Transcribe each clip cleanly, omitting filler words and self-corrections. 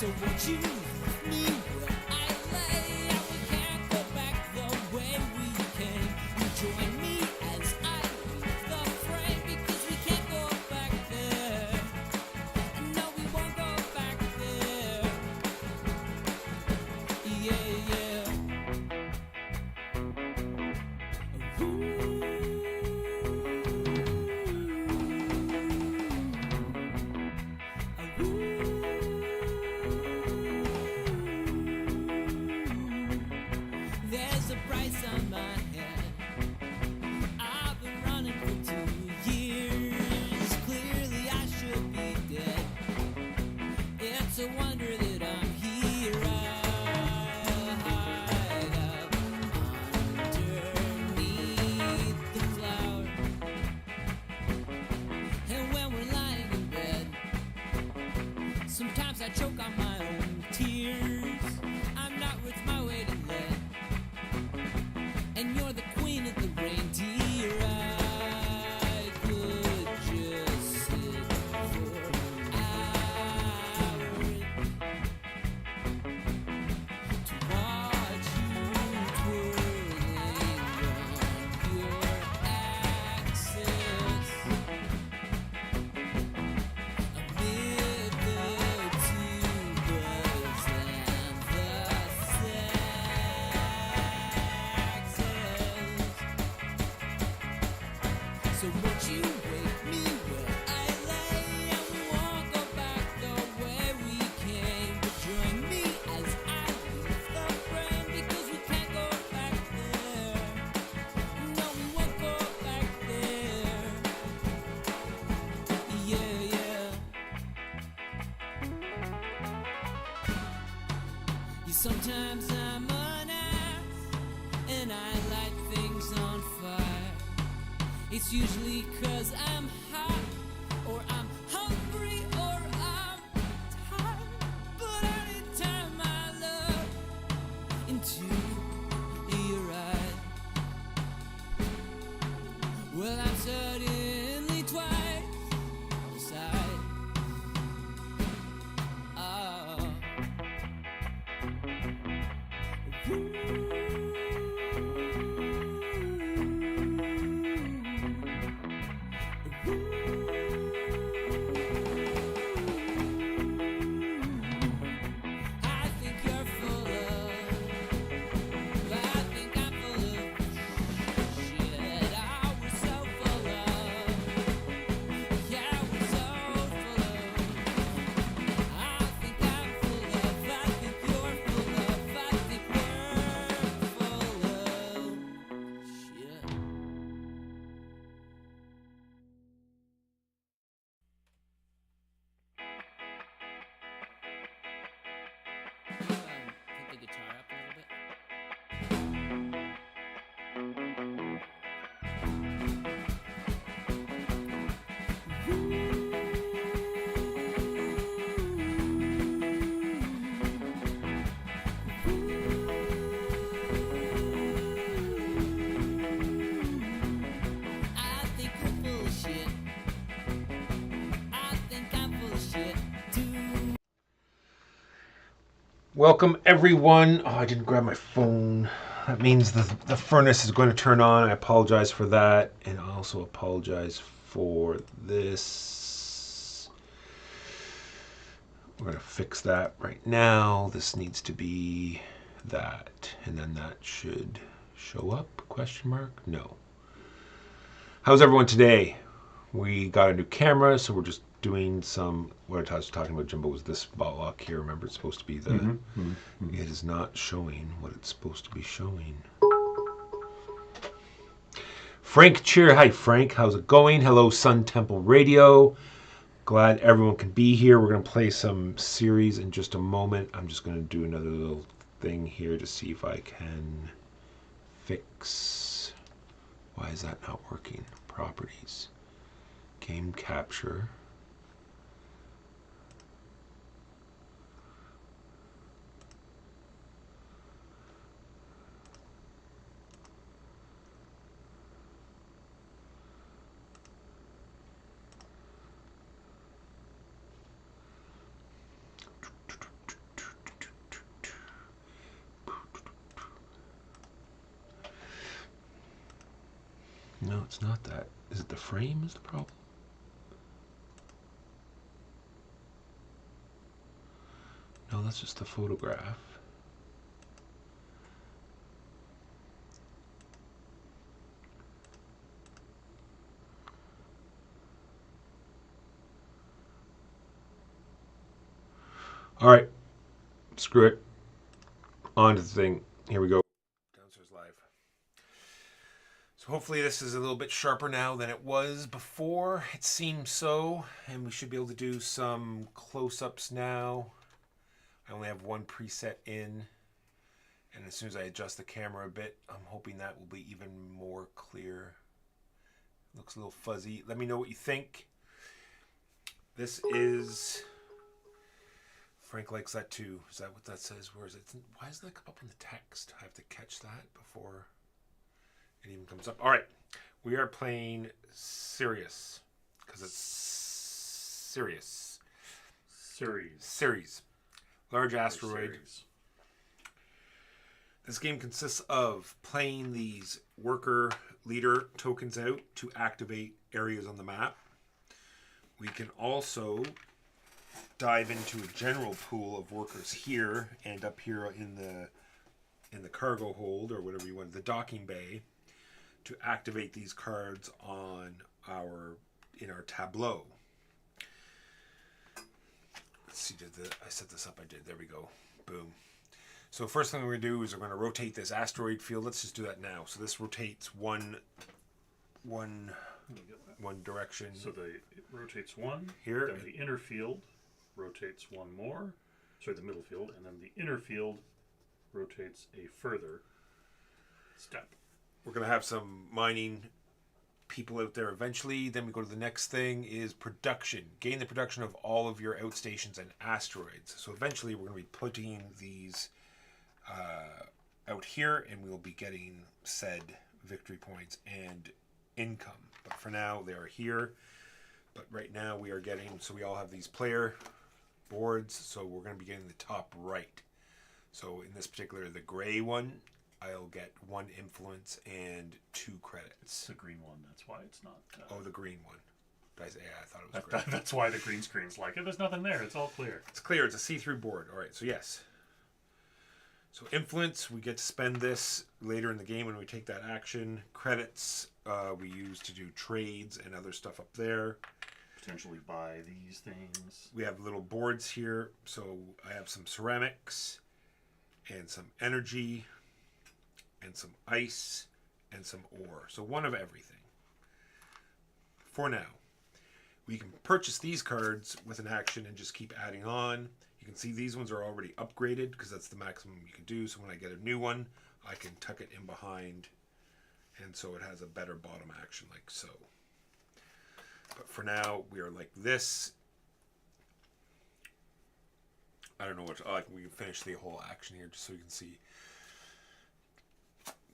So won't you leave me where I lay? And we can't go back the way we came. You join me as I leave the frame, because we can't go back there. No, we won't go back there. Yeah, yeah. There's a price on my head. I've been running for 2 years. Clearly I should be dead. It's a wonder that I'm here. I hide up underneath the flower. And when we're lying in bed, sometimes I choke on my own tears. I'm not worth my weight in lead. And you're the queen of the reindeer. I could just sit for hours to watch you twirling on your axis amid the tubas and the saxes. So won't you wake me where I lay? And we won't go back the way we came. But join me as I leave the frame, because we can't go back there. No, we won't go back there. Yeah, yeah. Yeah, sometimes I'm an ass and I light things on fire. It's usually 'cause I'm hot, or I'm hungry, or I'm tired. But anytime I look into your eyes, well, I'm suddenly twice the size. Oh. I think you're full of, I think I'm full of shit. I was so full of Welcome everyone. Oh, I didn't grab my phone. That means the furnace is going to turn on. I apologize for that, and I also apologize for this. We're going to fix that right now. This needs to be that, and then that should show up? Question mark? No. How's everyone today? We got a new camera, so we're just doing some. What I was talking about, Jimbo, was this lock here. Remember, it's supposed to be the. It is not showing what it's supposed to be showing. Frank Cheer. Hi, Frank. How's it going? Hello, Sun Temple Radio. Glad everyone can be here. We're going to play some series in just a moment. I'm just going to do another little thing here to see if I can fix. Why is that not working? Properties. Game capture. No, it's not that. Is it the frame is the problem? No, that's just the photograph. All right, screw it. On to the thing. Here we go. Downstairs live. So hopefully this is a little bit sharper now than it was before. It seems so, and we should be able to do some close-ups now. I only have one preset in, and as soon as I adjust the camera a bit, I'm hoping that will be even more clear. Looks a little fuzzy. Let me know what you think. This is... Frank likes that too. Is that what that says? Where is it? Why doesn't that come up in the text? I have to catch that before it even comes up. All right. We are playing Ceres. Because it's Ceres. Ceres. Large asteroid. This game consists of playing these worker leader tokens out to activate areas on the map. We can also dive into a general pool of workers here and up here in the cargo hold, or whatever you want, the docking bay, to activate these cards on in our tableau. Let's see, I set this up? I did. There we go. Boom. So first thing we're going to do is we're going to rotate this asteroid field. Let's just do that now. So this rotates one direction. So it rotates one here. Then the inner field rotates one more. Sorry, the middle field, and then the inner field rotates a further step. We're going to have some mining people out there eventually. Then we go to the next thing is production. Gain the production of all of your outstations and asteroids. So eventually we're going to be putting these out here, and we'll be getting said victory points and income. But for now, they are here. But right now we are getting, so we all have these player boards, so we're going to be getting the top right. So in this particular, the gray one, I'll get 1 influence and 2 credits. The green one, that's why it's not... Oh, the green one. Did I say? Yeah, I thought it was gray. That's why the green screen's like it. There's nothing there. It's all clear. It's clear. It's a see-through board. All right, so yes. So influence, we get to spend this later in the game when we take that action. Credits, we use to do trades and other stuff up there. Potentially buy these things. We have little boards here. So I have some ceramics and some energy and some ice and some ore. So 1 of everything. For now. We can purchase these cards with an action and just keep adding on. You can see these ones are already upgraded because that's the maximum you can do. So when I get a new one, I can tuck it in behind, and so it has a better bottom action like so. But for now, we are like this. I don't know what... we can finish the whole action here just so you can see.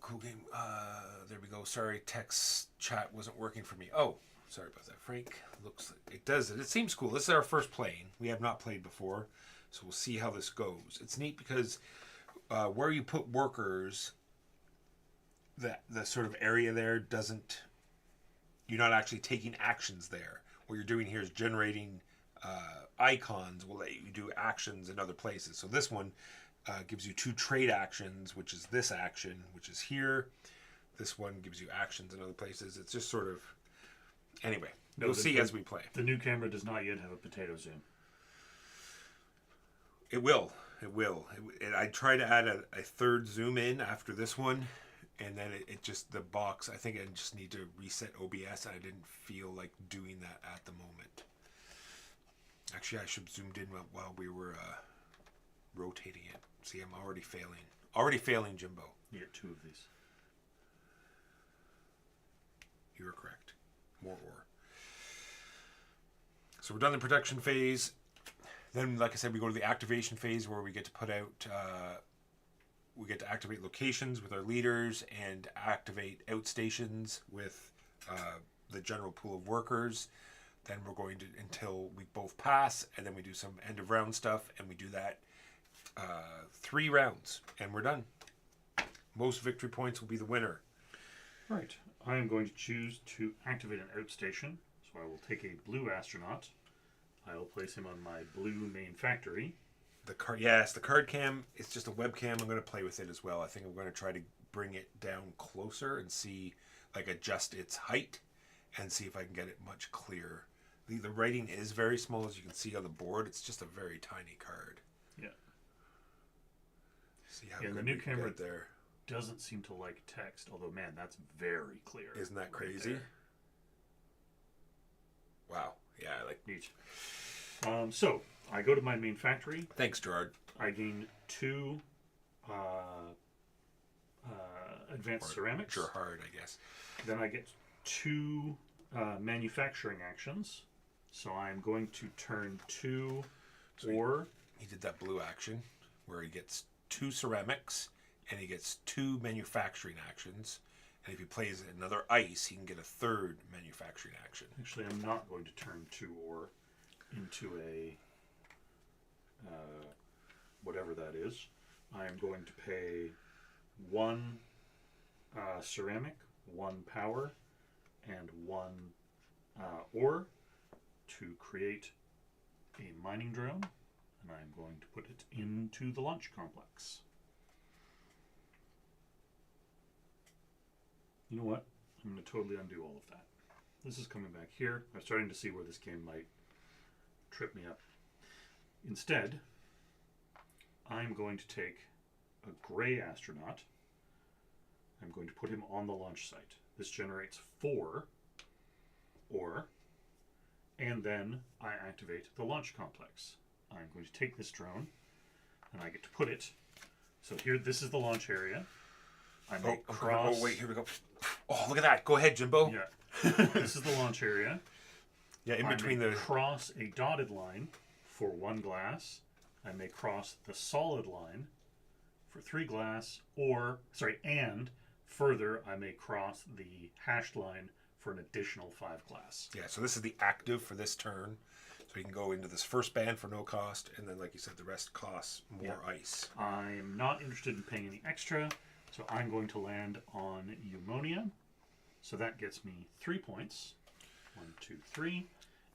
Cool game. There we go. Sorry, text chat wasn't working for me. Oh, sorry about that, Frank. Looks like it does it. It seems cool. This is our first playing. We have not played before. So we'll see how this goes. It's neat because where you put workers, the sort of area there doesn't... You're not actually taking actions there. What you're doing here is generating icons will let you do actions in other places. So this one gives you 2 trade actions, which is this action, which is here. This one gives you actions in other places. It's just sort of... Anyway, we'll see as we play. The new camera does not yet have a potato zoom. It will. It will. I try to add a third zoom in after this one, and then it just, the box, I think I just need to reset OBS, and I didn't feel like doing that at the moment. Actually, I should have zoomed in while we were rotating it. See, I'm already failing. Already failing, Jimbo. You get 2 of these. You were correct. More ore. So we're done the production phase. Then, like I said, we go to the activation phase where we get to put out... we get to activate locations with our leaders and activate outstations with the general pool of workers. Then we're going to, until we both pass, and then we do some end of round stuff, and we do that 3 rounds, and we're done. Most victory points will be the winner. Right. I am going to choose to activate an outstation. So I will take a blue astronaut. I will place him on my blue main factory. The card, yes, the card cam. It's just a webcam. I'm going to play with it as well. I think I'm going to try to bring it down closer and see, like, adjust its height and see if I can get it much clearer. The writing is very small, as you can see on the board. It's just a very tiny card. Yeah. See how the good new we can camera get there. Doesn't seem to like text, although, man, that's very clear. Isn't that crazy? There. Wow. Yeah, I like... Neat. So, I go to my main factory. Thanks, Gerard. I gain 2 advanced ceramics. Gerard, I guess. Then I get 2 manufacturing actions. So I'm going to turn 2 ore. He did that blue action where he gets 2 ceramics and he gets 2 manufacturing actions. And if he plays another ice, he can get a 3rd manufacturing action. Actually, I'm not going to turn 2 ore into a whatever that is. I am going to pay 1 ceramic, 1 power, and 1 ore to create a mining drone, and I'm going to put it into the launch complex. You know what? I'm going to totally undo all of that. This is coming back here. I'm starting to see where this game might trip me up. Instead, I'm going to take a gray astronaut. I'm going to put him on the launch site. This generates 4 ore, and then I activate the launch complex. I'm going to take this drone, and I get to put it. So here, this is the launch area. I may cross... Oh, wait, here we go. Oh, look at that. Go ahead, Jimbo. Yeah. This is the launch area. Yeah, in between the... cross a dotted line for 1 glass. I may cross the solid line for 3 glass, and further I may cross the hashed line for an additional 5 glass. Yeah, so this is the active for this turn. So you can go into this first band for no cost, and then, like you said, the rest costs more ice. I'm not interested in paying any extra, so I'm going to land on Eumonia. So that gets me 3 points. 1, 2, 3.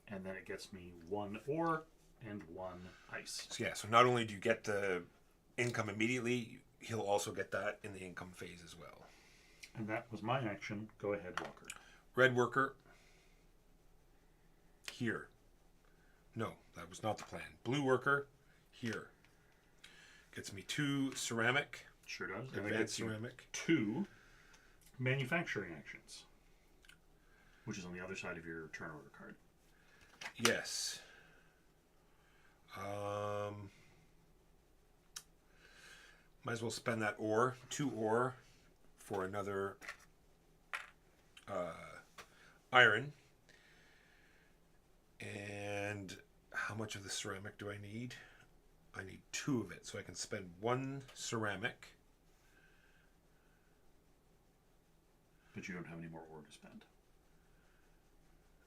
And then it gets me 1 ore and 1 ice. So yeah, so not only do you get the income immediately, he'll also get that in the income phase as well. And that was my action. Go ahead, Walker. Red worker. Here. No, that was not the plan. Blue worker. Here. Gets me 2 ceramic. Sure does. Advanced ceramic. 2 manufacturing actions, which is on the other side of your turn order card. Yes. Might as well spend that ore, 2 ore, for another iron. And how much of the ceramic do I need? I need 2 of it, so I can spend 1 ceramic. But you don't have any more ore to spend.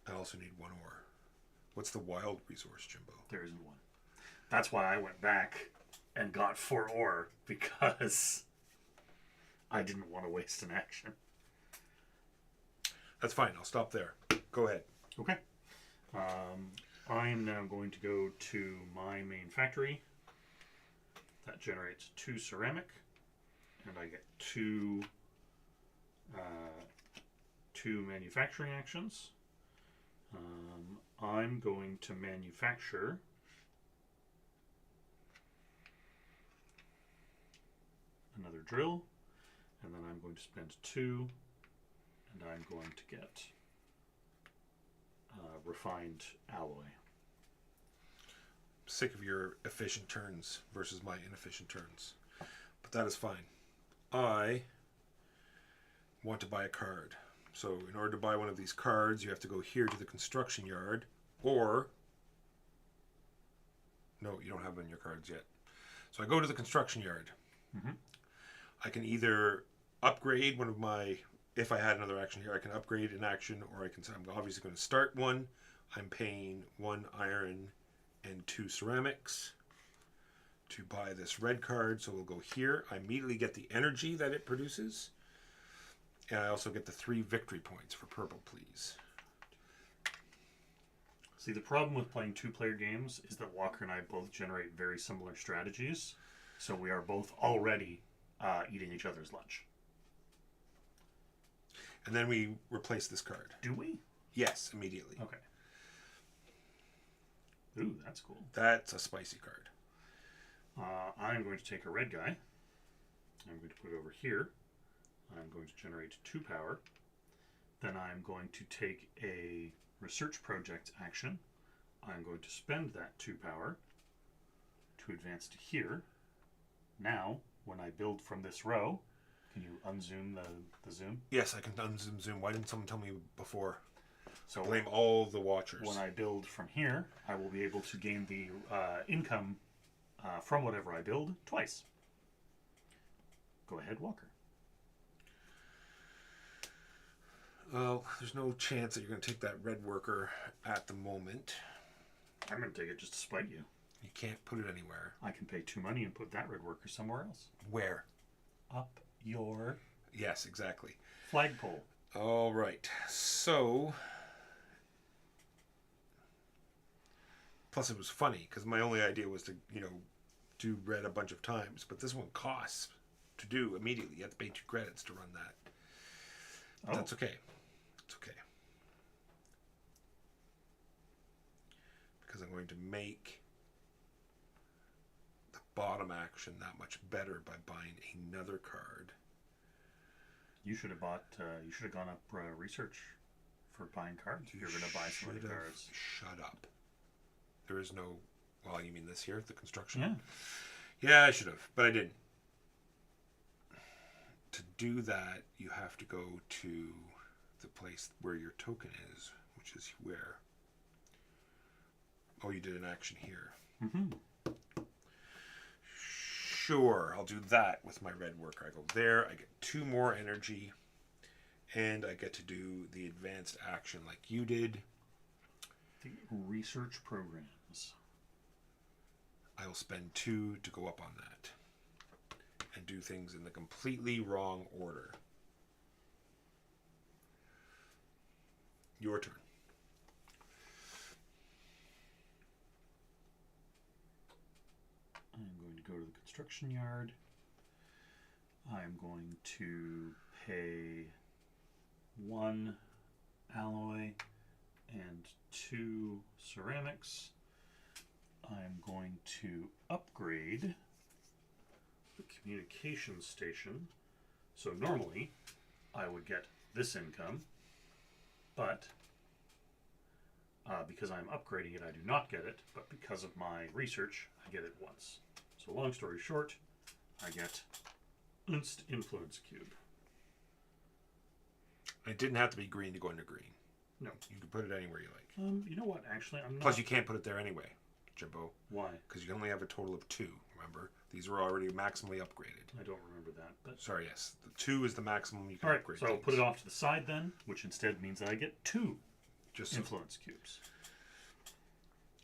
I also need 1 ore. What's the wild resource, Jimbo? There isn't one. That's why I went back and got 4 ore, because I didn't want to waste an action. That's fine. I'll stop there. Go ahead. Okay. I am now going to go to my main factory. That generates 2 ceramic, and I get 2 manufacturing actions. I'm going to manufacture another drill, and then I'm going to spend 2, and I'm going to get refined alloy. Sick of your efficient turns versus my inefficient turns, but that is fine. I want to buy a card. So in order to buy one of these cards, you have to go here to the construction yard, or no, you don't have them in your cards yet. So I go to the construction yard. Mm-hmm. I can either upgrade one of my, if I had another action here, I can upgrade an action, or I'm obviously going to start one. I'm paying 1 iron and 2 ceramics to buy this red card. So we'll go here. I immediately get the energy that it produces. And I also get the 3 victory points for purple, please. See, the problem with playing 2-player games is that Walker and I both generate very similar strategies. So we are both already eating each other's lunch. And then we replace this card. Do we? Yes, immediately. Okay. Ooh, that's cool. That's a spicy card. I'm going to take a red guy. I'm going to put it over here. I'm going to generate 2 power. Then I'm going to take a research project action. I'm going to spend that 2 power to advance to here. Now, when I build from this row, can you unzoom the zoom? Yes, I can unzoom zoom. Why didn't someone tell me before? So blame all the watchers. When I build from here, I will be able to gain the income from whatever I build twice. Go ahead, Walker. Well, there's no chance that you're going to take that red worker at the moment. I'm going to take it just to spite you. You can't put it anywhere. I can pay 2 money and put that red worker somewhere else. Where? Up your Yes, exactly. flagpole. All right. So, plus it was funny because my only idea was to, do red a bunch of times, but this one costs to do immediately. You have to pay 2 credits to run that. Oh. That's okay. It's okay. Because I'm going to make the bottom action that much better by buying another card. You should have bought. You should have gone up research for buying cards. If you're going to buy some of the cards. Shut up. There is no. Well, you mean this here, the construction? Yeah. Yeah, I should have, but I didn't. To do that, you have to go to the place where your token is, which is where? Oh, you did an action here. Mm-hmm. Sure, I'll do that with my red worker. I go there, I get 2 more energy, and I get to do the advanced action like you did. The research programs. I will spend 2 to go up on that. And do things in the completely wrong order. Your turn. I'm going to go to the construction yard. I'm going to pay 1 alloy and 2 ceramics. I'm going to upgrade the communication station. So normally I would get this income, but because I'm upgrading it, I do not get it, but because of my research, I get it once. So long story short, I get Unst Influence Cube. It didn't have to be green to go into green. No. You can put it anywhere you like. You know what, actually, I'm not... Plus, you can't put it there anyway, Jimbo. Why? Because you can only have a total of 2, remember? These are already maximally upgraded. I don't remember that, but... Sorry, yes. The 2 is the maximum you can Alright, upgrade. so I'll things. put it off to the side then, which instead means that I get 2 Just so. influence cubes.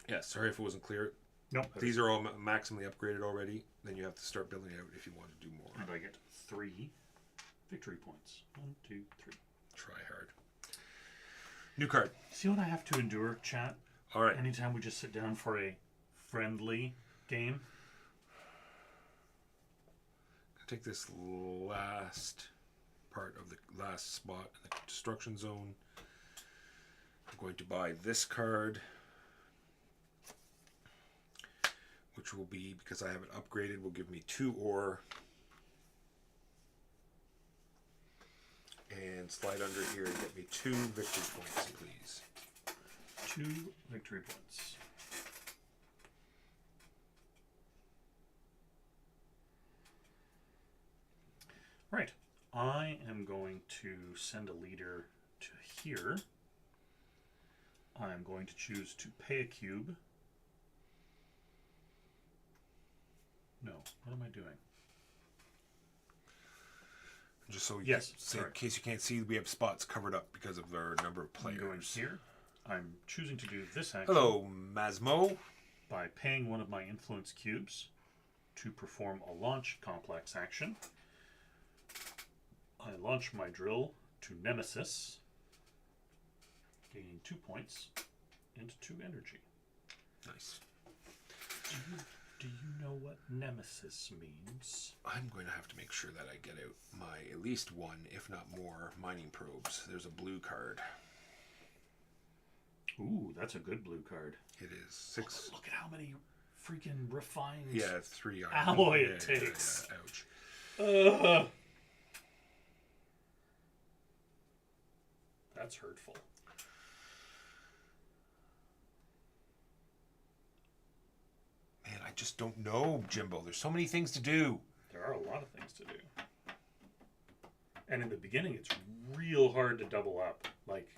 Yeah, sorry if it wasn't clear. Nope. These are all maximally upgraded already. Then you have to start building out if you want to do more. And I get 3 victory points. 1, 2, 3. Try hard. New card. See what I have to endure, chat? All right. Anytime we just sit down for a friendly game. I'll take this last part of the last spot in the destruction zone. I'm going to buy this card, which will be, because I have it upgraded, will give me 2 ore. And slide under here and get me 2 victory points, please. 2 victory points. Right. I am going to send a leader to here. I'm going to choose to pay a cube. No, what am I doing? Just so Yes, in case you can't see, we have spots covered up because of our number of I'm going players. here. I'm choosing to do this action. Hello, Masmo. By paying one of my influence cubes to perform a launch complex action. I launch my drill to Nemesis, gaining 2 points and 2 energy. Nice. Do you know what Nemesis means? I'm going to have to make sure that I get out my at least 1, if not more, mining probes. There's a blue card. Ooh, that's a good blue card. It is 6. Look at how many freaking refined... Yeah, 3 alloy it takes. Yeah, ouch. That's hurtful. Man, I just don't know, Jimbo. There's so many things to do. There are a lot of things to do. And in the beginning, it's real hard to double up. Like,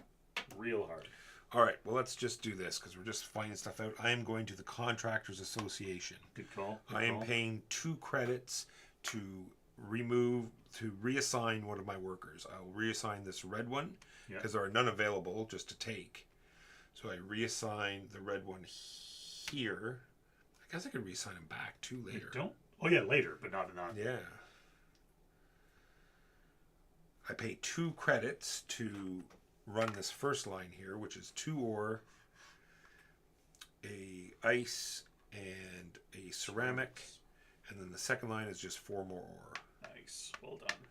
real hard. All right, well, let's just do this because we're just finding stuff out. I am going to the Contractors Association. Good call. I am paying 2 credits to reassign one of my workers. I'll reassign this red one because there are none available just to take. So I reassign the red one here. I guess I could reassign him back too later. You don't? Oh yeah, later, but not. Yeah. I pay 2 credits to run this first line here, which is 2 ore, a ice, and a ceramic. And then the second line is just 4 more ore. Nice. Well done.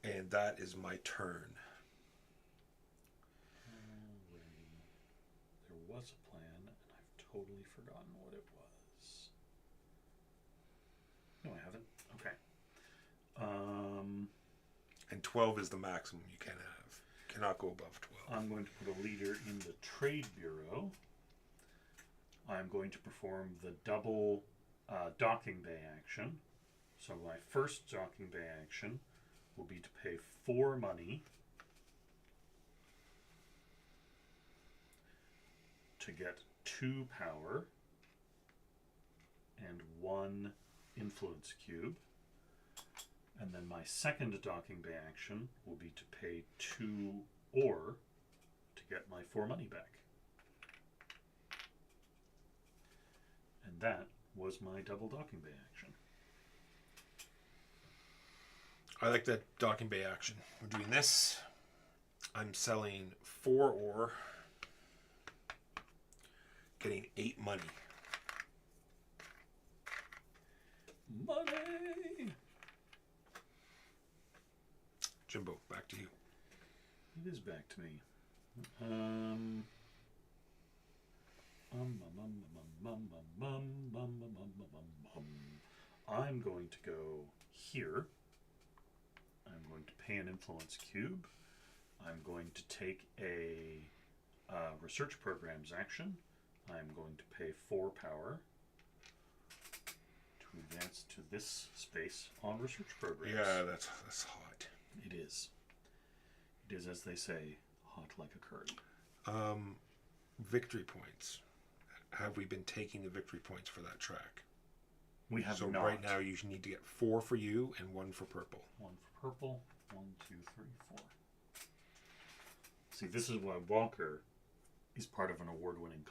And that is my turn. There was a plan, and I've totally forgotten what it was. No, I haven't. Okay. And 12 is the maximum you can have. Cannot go above 12. I'm going to put a leader in the Trade Bureau. I'm going to perform the double docking bay action. So my first docking bay action will be to pay 4 money to get 2 power and 1 influence cube. And then my second docking bay action will be to pay 2 ore to get my 4 money back. And that was my double docking bay action. I like that docking bay action. We're doing this. I'm selling 4 ore, getting 8 money. Money! Jimbo, back to you. It is back to me. I'm going to go here. I'm going to pay an influence cube. I'm going to take a research programs action. I'm going to pay 4 power to advance to this space on research programs. Yeah, that's hot. It is. It is, as they say, hot like a curry. Victory points. Have we been taking the victory points for that track? We have so not. Right now you need to get 4 for you and 1 for purple. 1 for purple. 1, 2, 3, 4. See, this is why Walker is part of an award-winning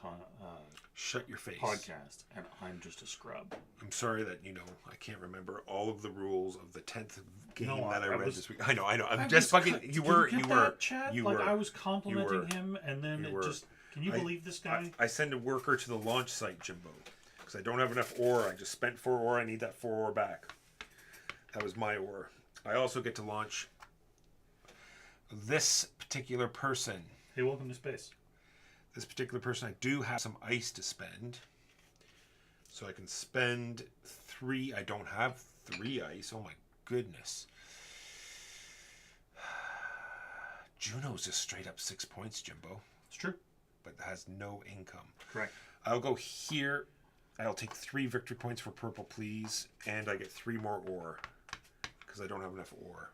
Shut your face. podcast, and I'm just a scrub. I'm sorry that, I can't remember all of the rules of the 10th game No, that I read was- this week. I know. I'm I just was fucking... Did You were. get You that, were. Chad? You like, were. I was complimenting were. him, and then You it were. just... Can you believe this guy? I send a worker to the launch site, Jimbo. Because I don't have enough ore. I just spent 4 ore. I need that 4 ore back. That was my ore. I also get to launch this particular person. Hey, welcome to space. This particular person, I do have some ice to spend. So I can spend 3. I don't have 3 ice. Oh my goodness. Juno's just straight up 6 points, Jimbo. It's true. But has no income. Correct. I'll go here. I'll take 3 victory points for purple, please. And I get 3 more ore. Because I don't have enough ore.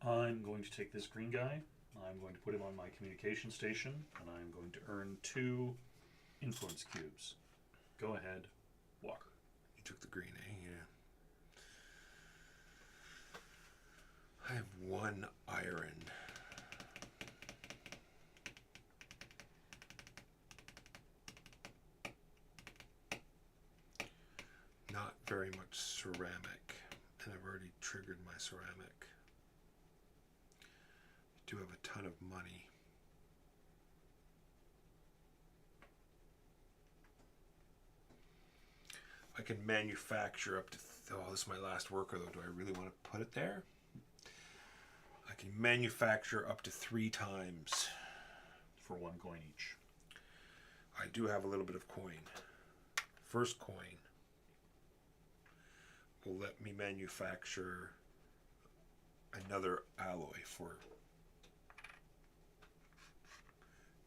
I'm going to take this green guy. I'm going to put him on my communication station, and I'm going to earn 2 influence cubes. Go ahead, Walker. You took the green, eh? Yeah. I have 1 iron. Not very much ceramic. And I've already triggered my ceramic. I do have a ton of money. I can manufacture up to... oh, this is my last worker, though. Do I really want to put it there? I can manufacture up to 3 times. For 1 coin each. I do have a little bit of coin. First coin will let me manufacture another alloy for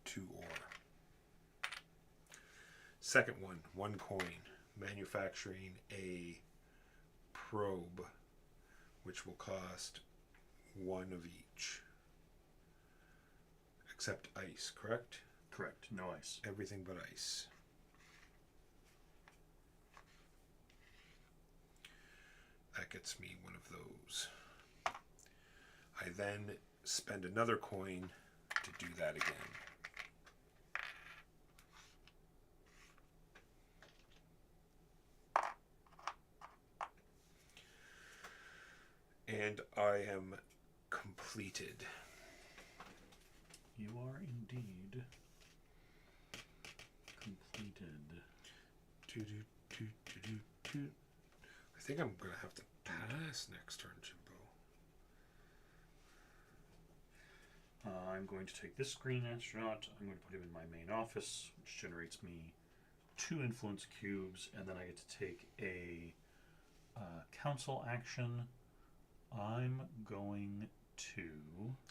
2 ore. Second one, 1 coin, manufacturing a probe, which will cost 1 of each. Except ice, correct? Correct. No ice. Everything but ice. That gets me 1 of those. I then spend another coin to do that again. And I am completed. You are indeed completed. I think I'm going to have to pass next turn, Jimbo. I'm going to take this green astronaut. I'm going to put him in my main office, which generates me 2 influence cubes, and then I get to take a council action. I'm going to...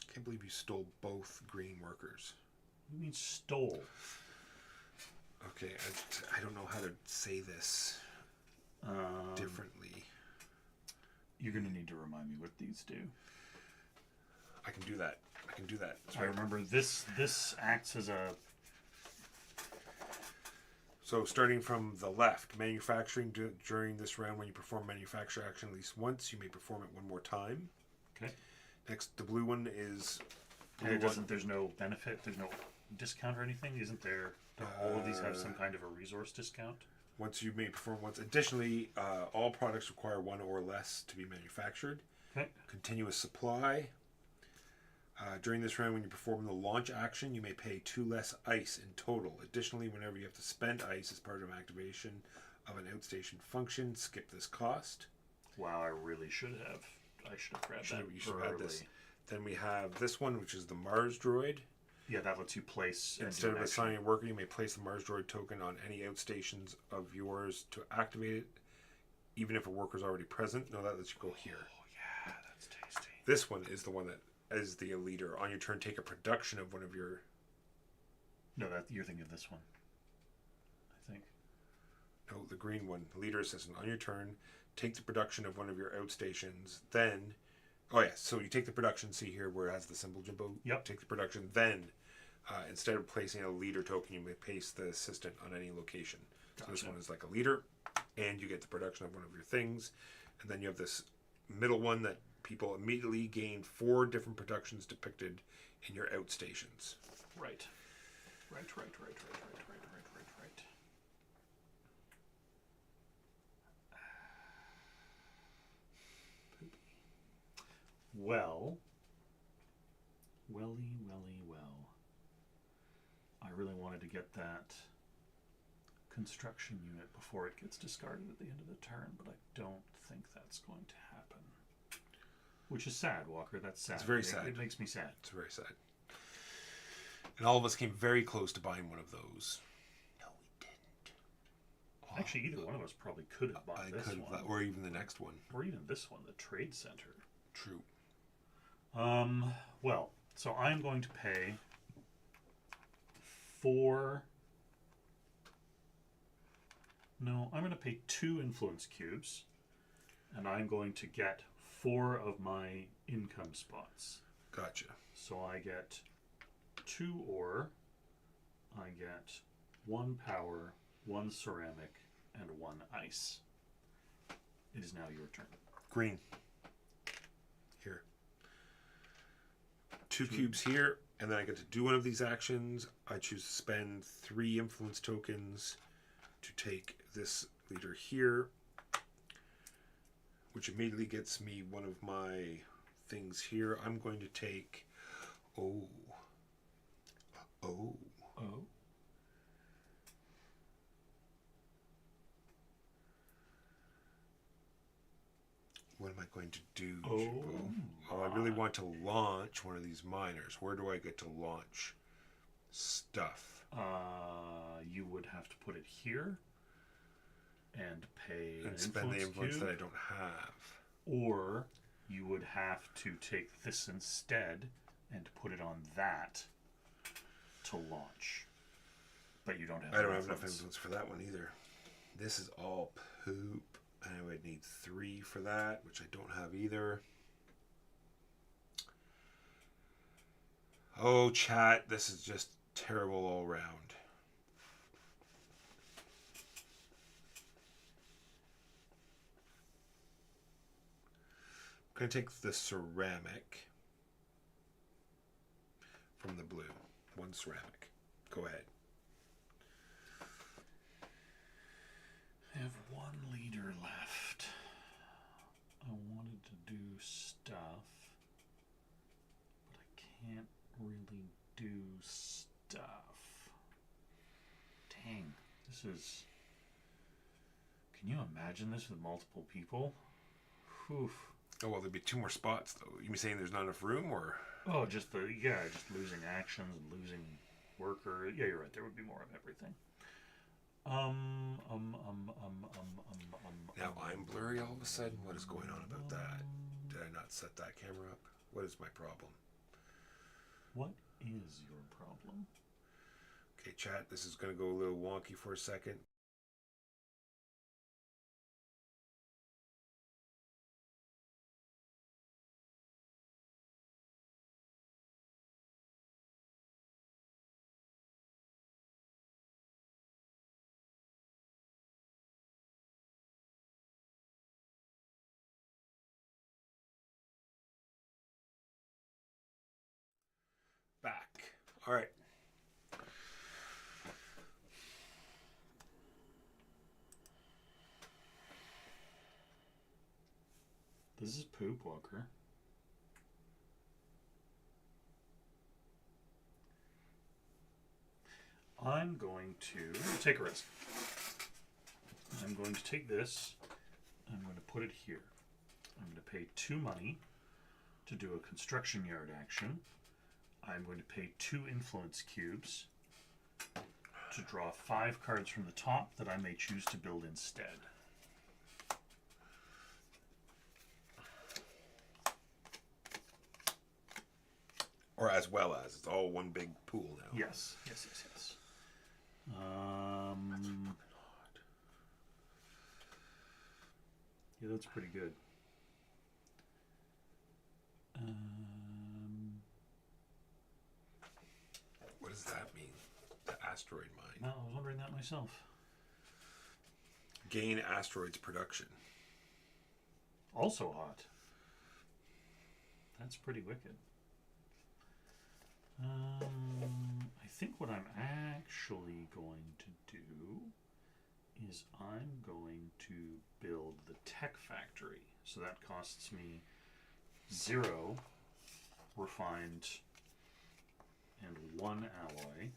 I can't believe you stole both green workers. What do you mean stole? Okay, I don't know how to say this differently. You're going to need to remind me what these do. I can do that. I remember this acts as a... So starting from the left, manufacturing during this round, when you perform manufacture action at least once, you may perform it 1 more time. Okay. Next, the blue one is... And it doesn't, there's no benefit, there's no discount or anything? Isn't there... Do all of these have some kind of a resource discount? Once you may perform once. Additionally, all products require 1 or less to be manufactured. Okay. Continuous supply. During this round, when you perform the launch action, you may pay 2 less ice in total. Additionally, whenever you have to spend ice as part of an activation of an outstation function, skip this cost. Wow, I really should have. I should have grabbed that You should have had early. this. Then we have this one, which is the Mars droid. Yeah, that lets you place... and Instead do of an assigning a action. worker, you may place the Mars droid token on any outstations of yours to activate it, even if a worker is already present. No, that lets you go here. Oh, yeah, that's tasty. This one is the one that is the leader. On your turn, take a production of one of your... No, that you're thinking of this one. I think. No, the green one. Leader assistant. On your turn, take the production of one of your outstations. Then... Oh, yeah. So you take the production. See here where it has the symbol, Jimbo? Yep. Take the production. Then, instead of placing a leader token, you may place the assistant on any location. So this one is like a leader. And you get the production of one of your things. And then you have this middle one that people immediately gain 4 different productions depicted in your outstations. Right. Well. I really wanted to get that construction unit before it gets discarded at the end of the turn, but I don't think that's going to happen. Which is sad, Walker. That's sad. It's very sad. It makes me sad. It's very sad. And all of us came very close to buying one of those. No, we didn't. Oh, actually, either one of us probably could have bought this one. Or even the next one. Or even this one, the Trade Center. True. Well, so I'm going to pay 4... No, I'm going to pay 2 influence cubes, and I'm going to get 4 of my income spots. Gotcha. So I get 2 ore, I get 1 power, 1 ceramic, and 1 ice. It is now your turn. Green. Here. 2 cubes here, and then I get to do one of these actions. I choose to spend 3 influence tokens to take this leader here, which immediately gets me one of my things here. I'm going to take... Oh. What am I going to do? I really want to launch one of these miners. Where do I get to launch stuff? You would have to put it here and pay and spend the influence cube, that I don't have. or you would have to take this instead and put it on that to launch. But you don't have. I don't have enough influence for that one either. This is all poop. And I would need 3 for that, which I don't have either. Oh, chat, this is just terrible all around. I'm going to take the ceramic from the blue. 1 ceramic. Go ahead. I have 1 leader left. I wanted to do stuff, but I can't really do stuff. Dang, this is... Can you imagine this with multiple people? Whew. Oh, well, there'd be 2 more spots, though. You mean saying there's not enough room, or...? Oh, just losing actions and losing worker. Yeah, you're right. There would be more of everything. Now I'm blurry all of a sudden. What is going on about that? Did I not set that camera up? What is my problem? What is your problem? Okay, chat, this is going to go a little wonky for a second. Back. All right. This is poop, Walker. I'm going to take a risk. I'm going to take this. I'm going to put it here. I'm going to pay 2 money to do a construction yard action. I'm going to pay 2 influence cubes to draw 5 cards from the top that I may choose to build instead. Or as well as. It's all one big pool now. Yes. Yeah, that's pretty good. What does that mean? The asteroid mine. No, I was wondering that myself. Gain asteroids production. Also hot. That's pretty wicked. I think what I'm actually going to do is I'm going to build the tech factory. So that costs me 0 refined and 1 alloy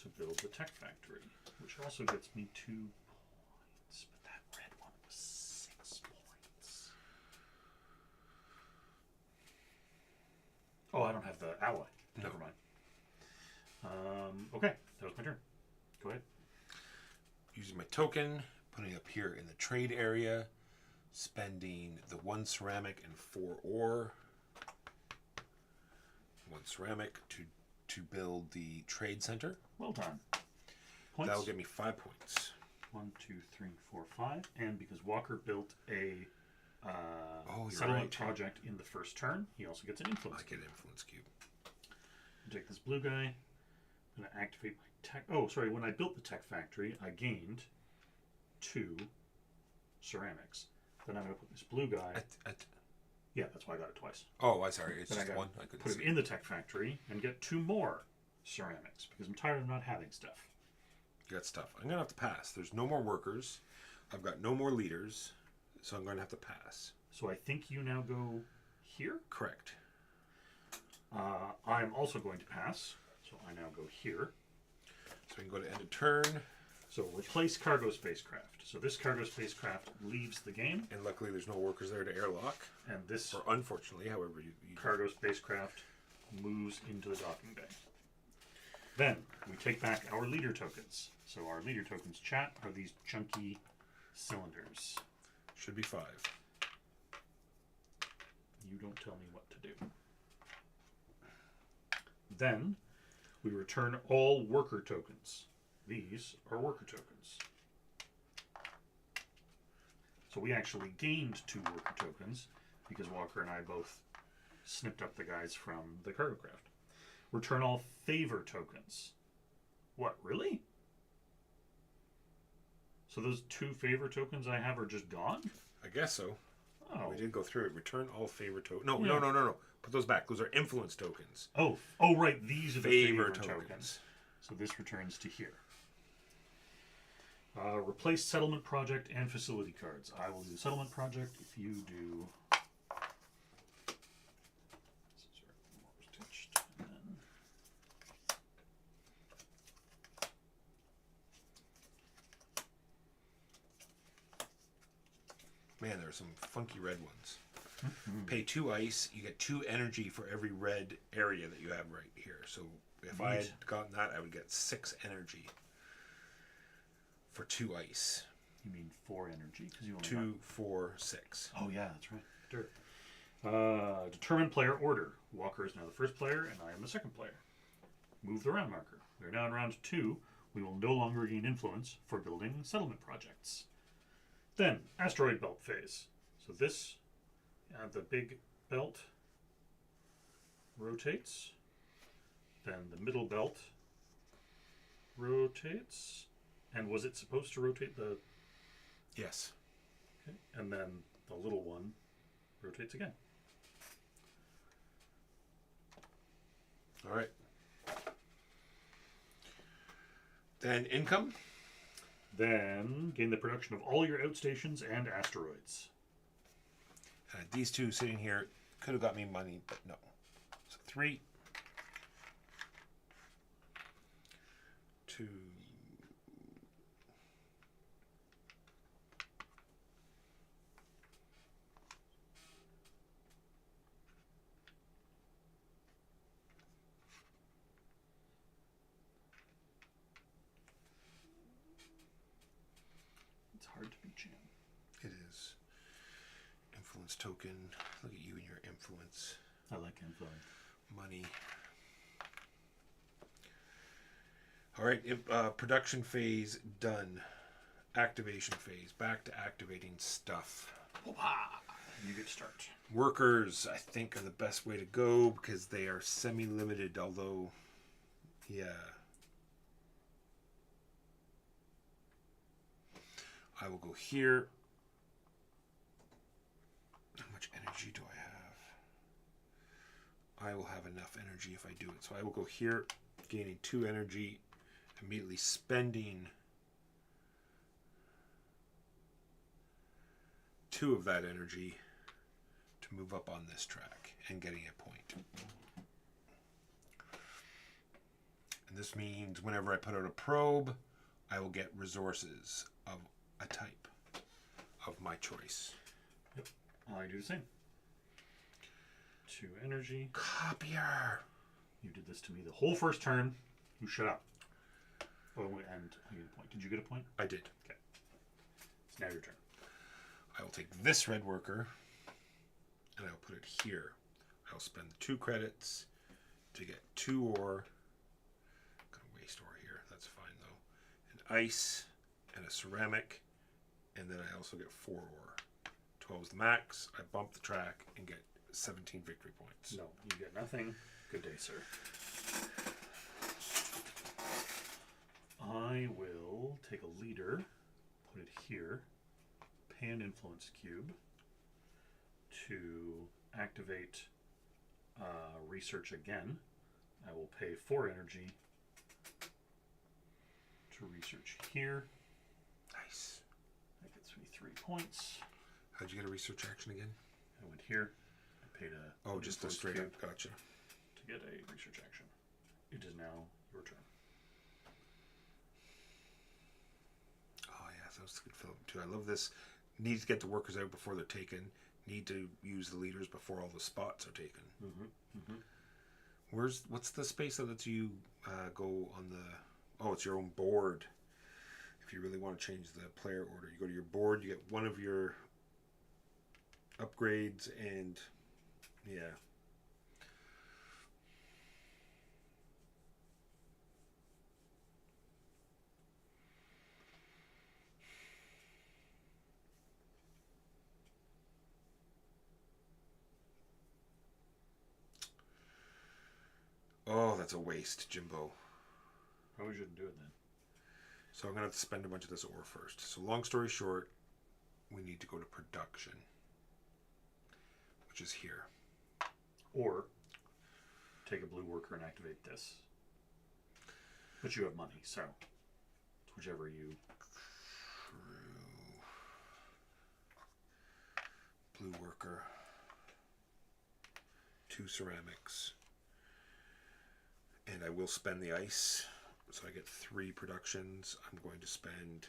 to build the tech factory, which also gets me 2 points. But that red one was 6 points. Oh, I don't have the alloy. No. Never mind. Okay, that was my turn. Go ahead. Using my token, putting it up here in the trade area, spending the 1 ceramic and 4 ore. 1 ceramic to build the trade center. Well done. Points. That'll give me 5 points. 1, 2, 3, 4, 5. And because Walker built a you're settlement right. project in the first turn, he also gets an influence. I get an influence cube. Take this blue guy. I'm going to activate my tech. Oh, sorry. When I built the tech factory, I gained 2 ceramics. Then I'm going to put this blue guy. Yeah, that's why I got it twice. Oh, I'm sorry. It's then just I one. I couldn't put see. it in the tech factory and get 2 more ceramics because I'm tired of not having stuff. You got stuff. I'm going to have to pass. There's no more workers. I've got no more leaders. So I'm going to have to pass. So I think you now go here. Correct. I'm also going to pass. So I now go here. So we can go to end of turn. So replace cargo spacecraft. So this cargo spacecraft leaves the game. And luckily there's no workers there to airlock. And this Or unfortunately, however you cargo spacecraft moves into the docking bay. Then we take back our leader tokens. So our leader tokens, chat, are these chunky cylinders. Should be 5. You don't tell me what to do. Then we return all worker tokens. These are worker tokens. So we actually gained 2 worker tokens because Walker and I both snipped up the guys from the cargo craft. Return all favor tokens. What, really? So those 2 favor tokens I have are just gone? I guess so. Oh. We did go through it. Return all favor tokens. No, Yeah. no. Put those back. Those are influence tokens. Oh, right. These are the favor tokens. So this returns to here. Replace settlement project and facility cards. I will do the settlement project if you do. Man, there are some funky red ones. Pay 2 ice, you get 2 energy for every red area that you have right here. So if I had gotten that, I would get 6 energy for 2 ice. You mean 4 energy? Because you only 2, 4, 6. Oh yeah, that's right. Dirt. Determine player order. Walker is now the first player, and I am the second player. Move the round marker. We are now in round 2. We will no longer gain influence for building settlement projects. Then, asteroid belt phase. So this, the big belt rotates. Then the middle belt rotates. And was it supposed to rotate the... Yes. Okay. And then the little one rotates again. All right. Then income. Then gain the production of all your outstations and asteroids. These 2 sitting here could have got me money, but no. So 3, 2. It's hard to be Jam. It is. Influence token. Look at you and your influence. I like info. Money. All right. Production phase done. Activation phase. Back to activating stuff. You get start. Workers, I think, are the best way to go because they are semi-limited, although, yeah. I will go here. How much energy do I have? I will have enough energy if I do it. So I will go here, gaining 2 energy, immediately spending 2 of that energy to move up on this track and getting a point. And this means whenever I put out a probe, I will get resources of a type of my choice. Yep. I do the same. 2 energy. Copier! You did this to me the whole first turn. You shut up. Oh, and I get a point. Did you get a point? I did. Okay. It's now your turn. I will take this red worker and I'll put it here. I'll spend 2 credits to get 2 ore. I'm going to waste ore here. That's fine though. An ice and a ceramic. And then I also get 4 ore. 12 is the max. I bump the track and get 17 victory points. No, you get nothing. Good day, sir. I will take a leader, put it here, pay an influence cube to activate research again. I will pay 4 energy to research here. Nice. That gets me 3 points. How'd you get a research action again? I went here. I paid a Oh, just a influence straight cube up. Gotcha. to get a research action. It is now your turn. Oh yeah, that was a good film too. I love this. Need to get the workers out before they're taken. Need to use the leaders before all the spots are taken. What's the space that lets you go on the? Oh, it's your own board. If you really want to change the player order, you go to your board. You get one of your upgrades, and yeah. Oh, that's a waste, Jimbo. Probably shouldn't do it then. So I'm going to have to spend a bunch of this ore first. So long story short, we need to go to production, which is here. Or take a blue worker and activate this. But you have money, so it's whichever you... True. Blue worker. 2 ceramics. And I will spend the ice. So I get 3 productions. I'm going to spend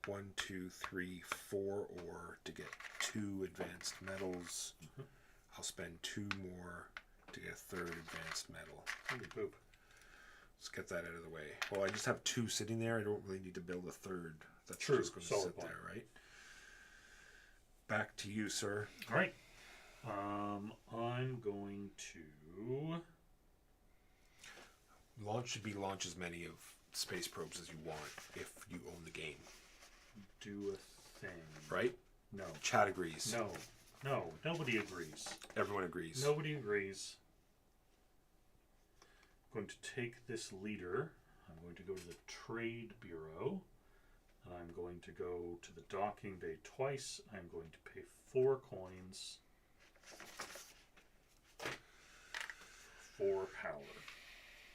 1, 2, 3, 4 ore to get 2 advanced metals. I'll spend 2 more to get a 3rd advanced metal. Poop. Let's get that out of the way. Well, I just have 2 sitting there. I don't really need to build a 3rd. That's True. just going to Solid sit point. there, right? Back to you, sir. All right. I'm going to... Launch should be launch as many of space probes as you want if you own the game. do a thing. Right? No. Chad agrees. No. No. Nobody agrees. Everyone agrees. Nobody agrees. I'm going to take this leader. I'm going to go to the Trade Bureau. And I'm going to go to the docking bay twice. I'm going to pay 4 coins for power.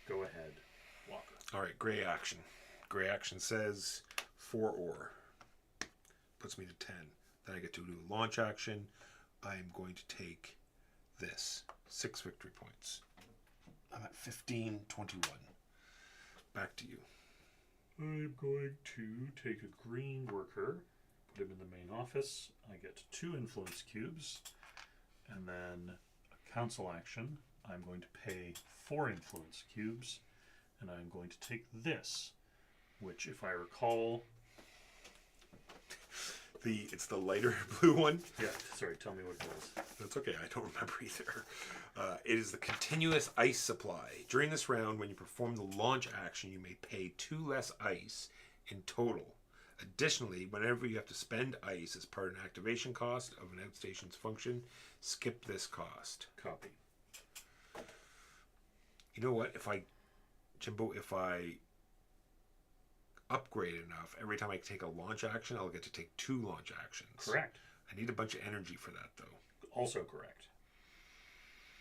Go ahead, Walker. All right, gray action. Gray action says 4 ore. Puts me to 10. Then I get to do a launch action. I'm going to take this. 6 victory points. I'm at 15-21. Back to you. I'm going to take a green worker, put him in the main office. I get 2 influence cubes. And then a council action. I'm going to pay 4 influence cubes. And I'm going to take this, which, if I recall... It's the lighter blue one. Yeah, sorry, tell me what it was. That's okay, I don't remember either. It is the continuous ice supply. During this round, when you perform the launch action, you may pay 2 less ice in total. Additionally, whenever you have to spend ice as part of an activation cost of an outstation's function, skip this cost. Copy. You know what? If I upgrade enough, every time I take a launch action, I'll get to take 2 launch actions. Correct. I need a bunch of energy for that, though. Also correct.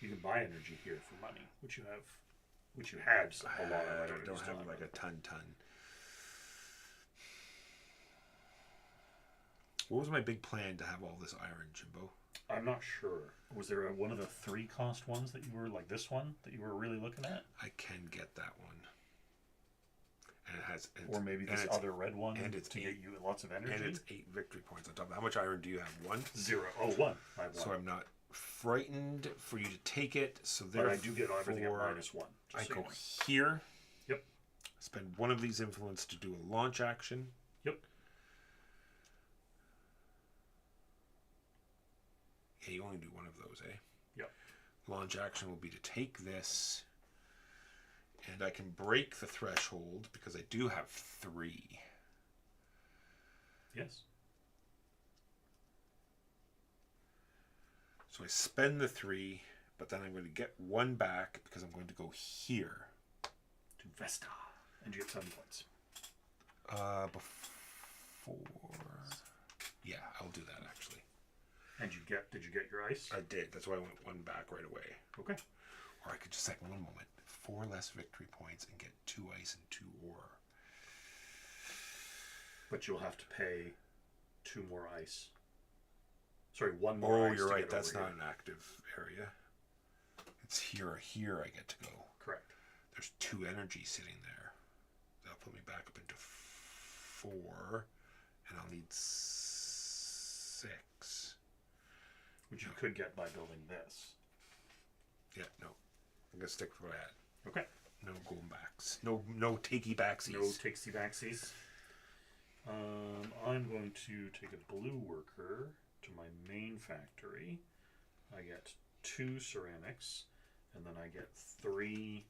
You can buy energy here for money, which you have, which you had a lot of. I don't have like a ton. What was my big plan to have all this iron, Jimbo? I'm not sure. Was there one of the 3 cost ones that you were like this one that you were really looking at? I can get that one. And it has, or maybe this other red one, and it's to get you lots of energy. And it's 8 victory points on top. How much iron do you have? 1? 0. Oh, 1. I have 1. So I'm not frightened for you to take it. So but I do get everything at -1. I go here. Yep. Spend 1 of these influence to do a launch action. Yep. Yeah, you only do 1 of those, eh? Yep. Launch action will be to take this. And I can break the threshold because I do have 3. Yes. So I spend the 3, but then I'm going to get 1 back because I'm going to go here. To Vesta. And you get 7 points. Before... Yeah, I'll do that actually. And did you get your ice? I did. That's why I went 1 back right away. Okay. Or I could just one moment. 4 less victory points and get 2 ice and 2 ore. But you'll have to pay 2 more ice. Sorry, 1 more ice. Oh, you're to right. get That's over not here. an active area. It's here or here I get to go. Correct. There's 2 energy sitting there. That'll put me back up into 4. And I'll need 6. Which you could get by building this. Yeah, no. I'm going to stick with what I had. Okay. No going backs. No takey backsies. No takesy backsies. I'm going to take a blue worker to my main factory. I get 2 ceramics, and then I get 3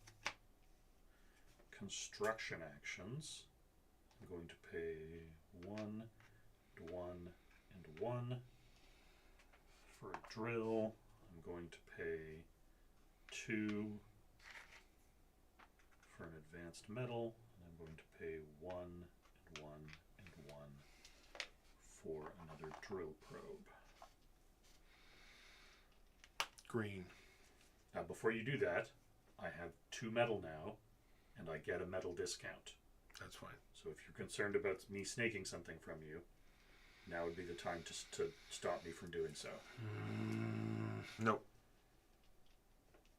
construction actions. I'm going to pay 1, 1, and 1 for a drill. I'm going to pay 2 for an advanced metal, and I'm going to pay 1 and 1 and 1 for another drill probe. Green. Now, before you do that, I have 2 metal now, and I get a metal discount. That's fine. So if you're concerned about me snaking something from you, now would be the time to stop me from doing so. Nope.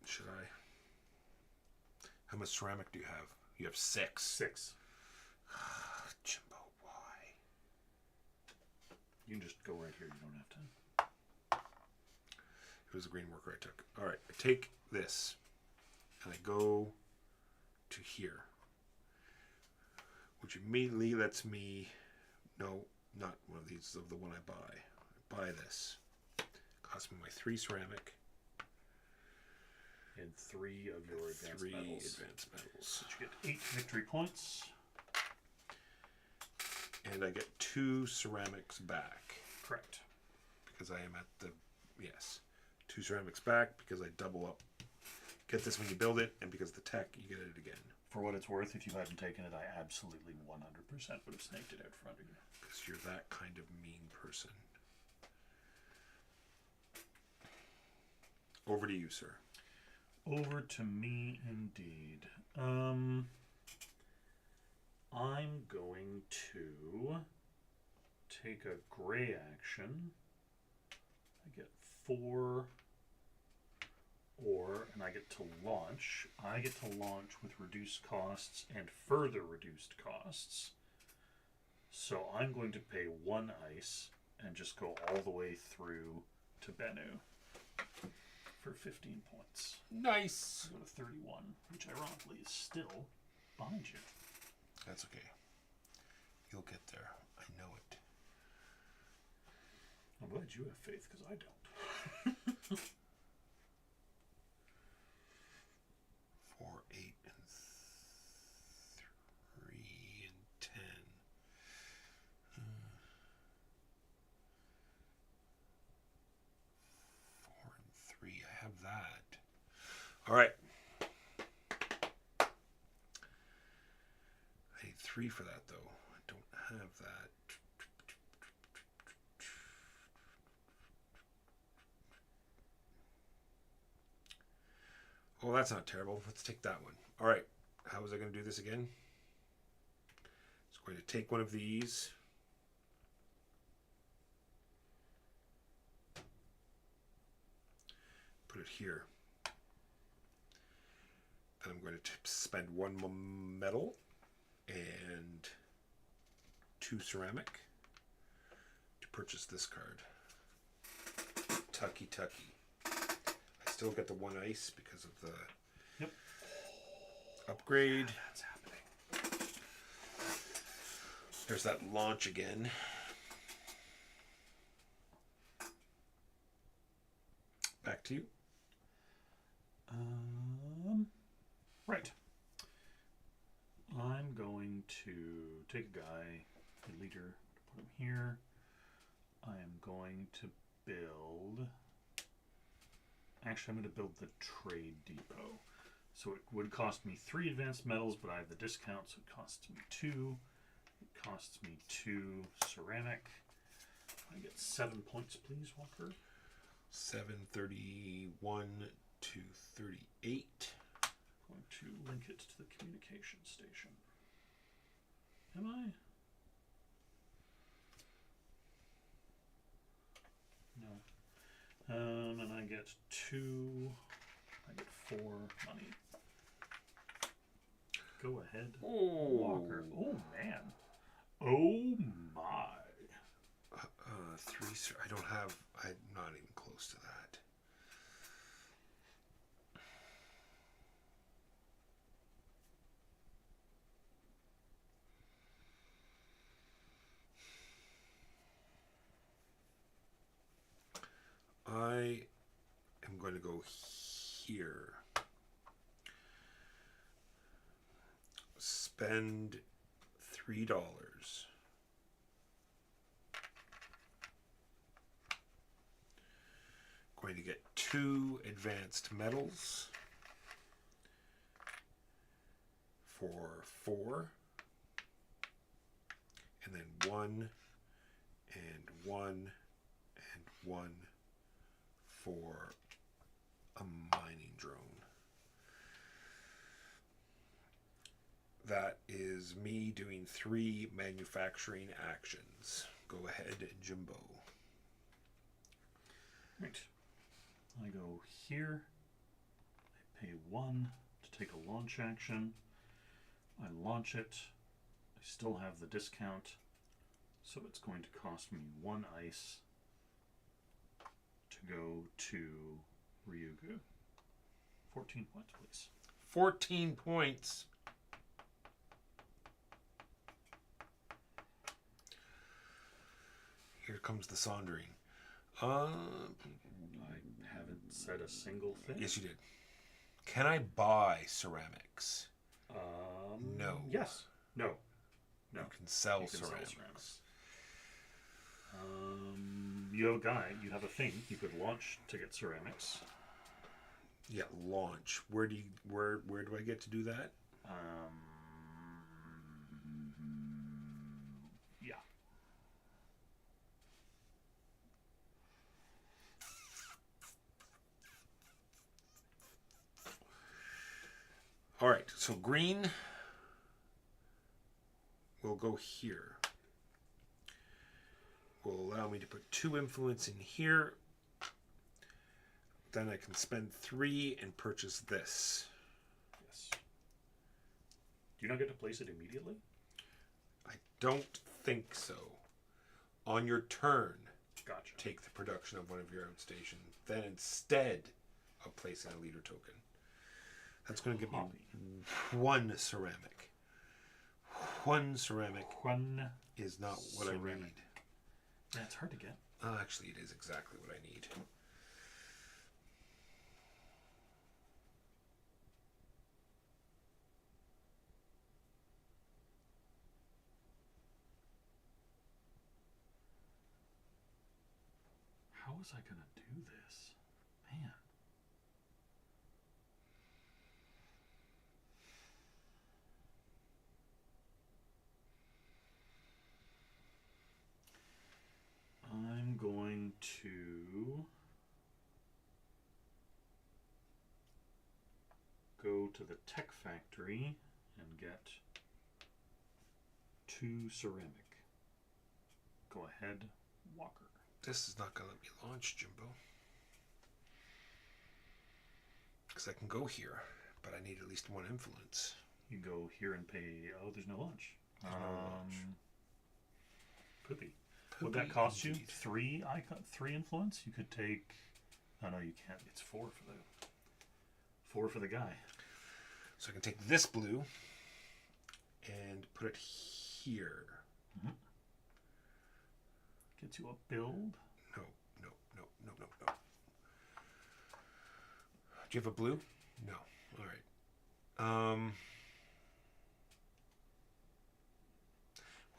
Should I? How much ceramic do you have? You have 6. 6. Jimbo, why? You can just go right here. You don't have to. It was a green worker I took. All right, I take this and I go to here, which immediately lets me. No, not one of these. Of the one I buy. I buy this. Costs me my 3 ceramic. And 3 of your advanced metals. So you get 8 victory points. And I get 2 ceramics back. Correct. Because I am at the... Yes. 2 ceramics back because I double up. Get this when you build it, and because the tech, you get it again. For what it's worth, if you hadn't taken it, I absolutely 100% would have snaked it out from under you. Because you're that kind of mean person. Over to you, sir. Over to me, indeed. I'm going to take a gray action. I get 4 ore, and I get to launch. I get to launch with reduced costs and further reduced costs. So I'm going to pay 1 ice and just go all the way through to Bennu for 15 points. Nice. Go to 31, which ironically is still behind you. That's okay. You'll get there. I know it. I'm glad you have faith, because I don't. 4, 8, and 3, and 10. 4 and 3. I have that. All right. I need 3 for that, though. I don't have that. Oh, that's not terrible. Let's take that one. All right. How was I going to do this again? Just going to take one of these. Put it here. Then I'm going to spend one metal and 2 ceramic to purchase this card. Tucky. I still get the 1 ice because of the upgrade. Yeah, that's happening. There's that launch again. Back to you. Right. I'm going to take a guy, a leader, put him here. I am going to build. Actually, I'm going to build the trade depot. So it would cost me 3 advanced metals, but I have the discount, so it costs me 2. It costs me 2 ceramic. I get 7 points, please, Walker. 731 to 38. Going to link it to the communication station. Am I? No. And I get 2. I get 4 money. Go ahead, Walker. Oh man. Oh my. 3. I don't have. I'm not even close to that. I am going to go here. Spend $3. Going to get 2 advanced metals for 4. And then 1 and 1 and 1 for a mining drone. That is me doing 3 manufacturing actions. Go ahead, Jimbo. Right. I go here. I pay 1 to take a launch action. I launch it. I still have the discount, so it's going to cost me 1 ice to go to Ryugu. 14 points, please. 14 points. Here comes the Sondering. I haven't said a single thing. Yes, you did. Can I buy ceramics? No. Yes. No. You can sell You can sell ceramics. ceramics. You have a guy. You have a thing. You could launch to get ceramics. Yeah, launch. Where do I get to do that? Yeah. All right. So green will go here. Will allow me to put 2 influence in here. Then I can spend 3 and purchase this. Yes. Do you not get to place it immediately? I don't think so. On your turn, Gotcha. take the production of one of your outstations. Then instead of placing a leader token, that's going to give me 1 ceramic. 1 ceramic One is not what I ceramic. need. Yeah, it's hard to get. Actually, it is exactly what I need. How was I going to do this? Man. I'm going to to the tech factory and get 2 ceramic. Go ahead, Walker. This is not going to let me launch, Jimbo. Because I can go here, but I need at least 1 influence. You go here and pay. Oh, there's no lunch. There's no launch. Poopy. Would that cost indeed. you 3 3 influence? You could take. Oh no, you can't. It's 4 for the guy. So I can take this blue and put it here. Mm-hmm. Gets you a build. No. Do you have a blue? No. All right.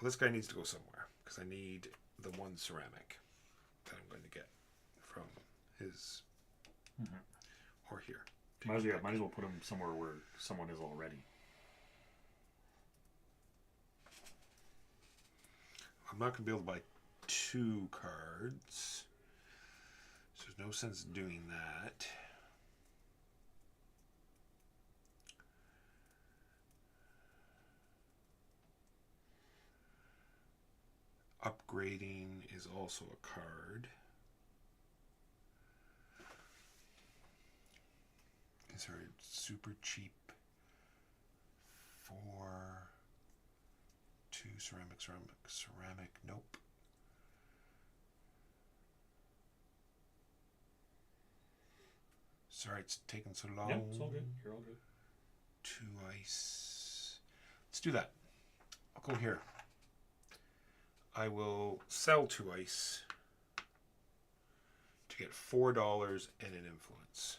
Well, this guy needs to go somewhere because I need the 1 ceramic that I'm going to get from his or here. Might as well put him somewhere where someone is already. I'm not going to be able to buy 2 cards, so there's no sense in doing that. Upgrading is also a card. Is there a super cheap for 2 ceramic? Nope. Sorry, it's taking so long. Yeah, it's all good. You're all good. 2 ice. Let's do that. I'll go here. I will sell 2 ice to get $4 and an influence.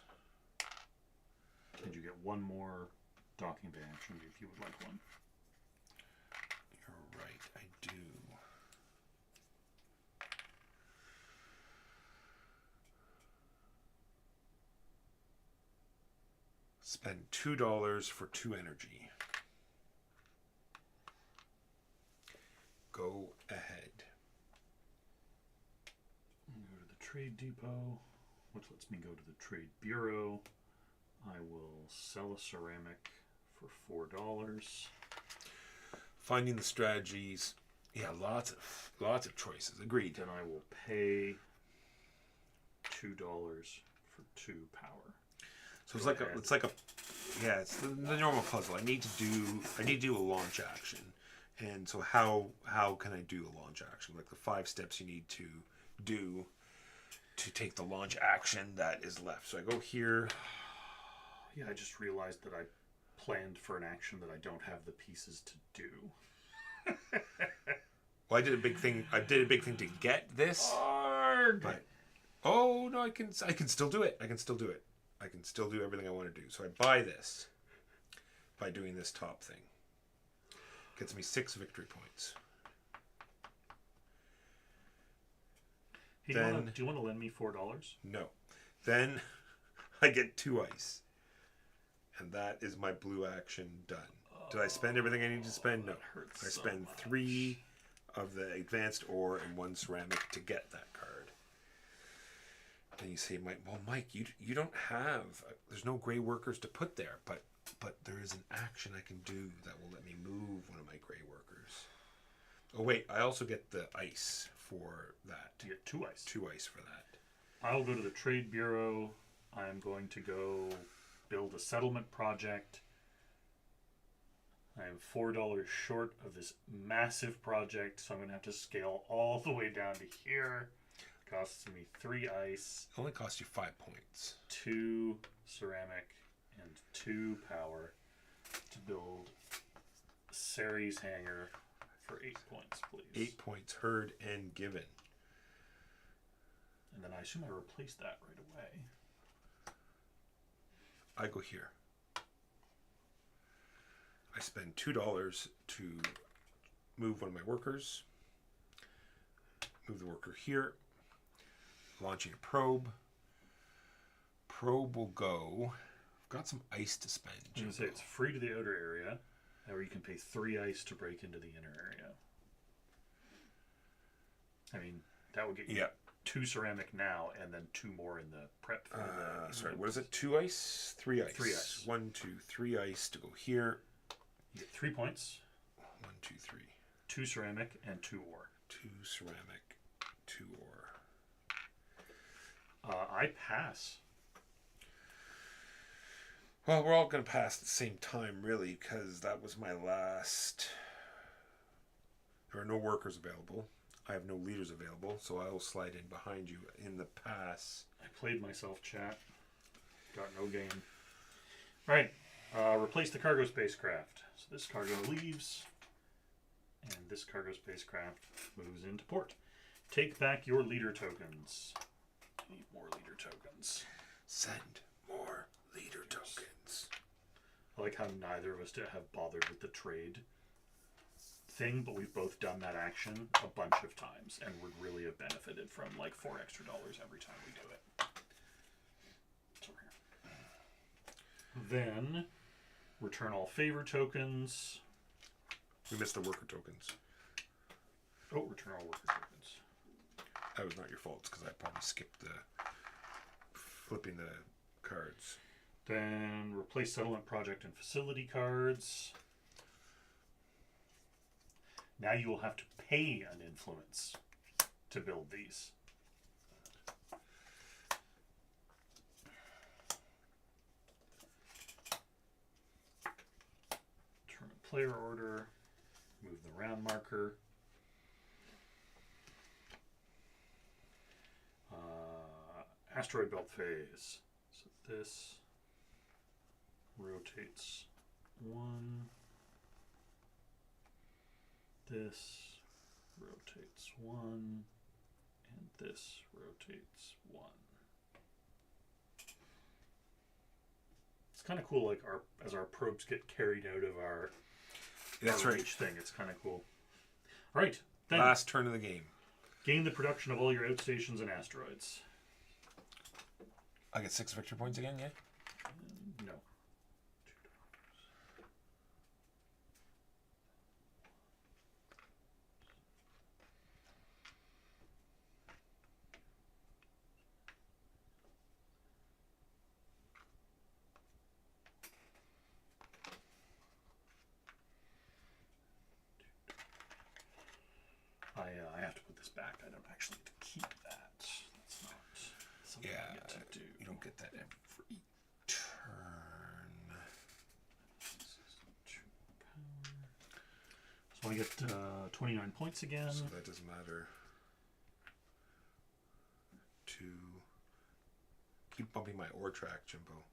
Did you get 1 more docking bay action if you would like one? You're right, I do. Spend $2 for 2 energy. Go ahead. Go to the trade depot, which lets me go to the trade bureau. I will sell a ceramic for $4. Finding the strategies. Yeah, lots of choices. Agreed. Then I will pay $2 for 2 power. So it's like a it's the normal puzzle. I need to do a launch action. And so how can I do a launch action? Like the 5 steps you need to do to take the launch action that is left. So I go here. Yeah, I just realized that I planned for an action that I don't have the pieces to do. Well, I did a big thing to get this. Arg! But, oh no, I can still do it. I can still do everything I want to do. So I buy this by doing this top thing. Gets me 6 victory points. Hey, do you want to lend me $4? No. Then I get 2 ice. And that is my blue action done. Did I spend everything I need to spend? No. I spend 3 of the advanced ore and 1 ceramic to get that card. Then you say, Mike, you don't have... There's no gray workers to put there, but there is an action I can do that will let me move one of my gray workers. Oh, wait, I also get the ice for that. You get 2 ice. 2 ice for that. I'll go to the trade bureau. I'm going to go build a settlement project. I am $4 short of this massive project, so I'm going to have to scale all the way down to here. It costs me 3 ice. It only costs you 5 points. 2 ceramic and 2 power to build Ceres hangar for 8 points, please. 8 points heard and given. And then I assume I replace that right away. I go here. I spend $2 to move one of my workers. Move the worker here. Launching a probe. Probe will go. I've got some ice to spend. I'm going to say it's free to the outer area, or you can pay 3 ice to break into the inner area. I mean, that would get you 2 ceramic now, and then 2 more in the prep. For the sorry, what is it? 2 ice? 3 ice. 3 ice. 1, 2, 3 ice to go here. You get 3 points. 1, 2, 3. 2 ceramic and 2 ore. 2 ceramic, 2 ore. I pass. Well, we're all going to pass at the same time, really, because that was my last. There are no workers available. I have no leaders available, so I will slide in behind you in the pass. I played myself, chat. Got no game. All right. Replace the cargo spacecraft. So this cargo leaves, and this cargo spacecraft moves into port. Take back your leader tokens. I need more leader tokens. Send more leader tokens. I like how neither of us have bothered with the trade thing, but we've both done that action a bunch of times, and would really have benefited from like $4 extra every time we do it. It's over here. Then, return all favor tokens. We missed the worker tokens. Oh, return all worker tokens. That was not your fault, because I probably skipped the flipping the cards. Then replace settlement project and facility cards. Now you will have to pay an influence to build these. Determine player order. Move the round marker. Asteroid belt phase. So this rotates 1. This rotates 1. And this rotates 1. It's kind of cool, like as our probes get carried out of our reach thing. It's kind of cool. All right. Then last turn of the game. Gain the production of all your outstations and asteroids. I get 6 victory points again, yeah? No. I have to put this back. I don't actually get to keep that. That's not something I get to do. You don't get that every turn. So I get 29 points again. So that doesn't matter. 2. Keep bumping my ore track, Jimbo.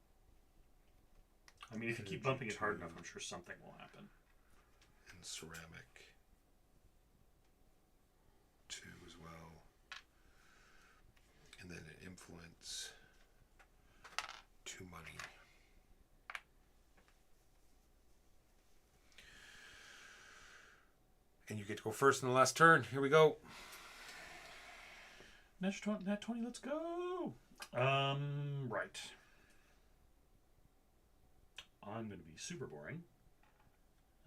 I mean, if you keep bumping it hard enough, I'm sure something will happen. And ceramic. 2 as well. And then an influence. 2 money. And you get to go first in the last turn. Here we go. Nat 20, let's go. Right. I'm going to be super boring.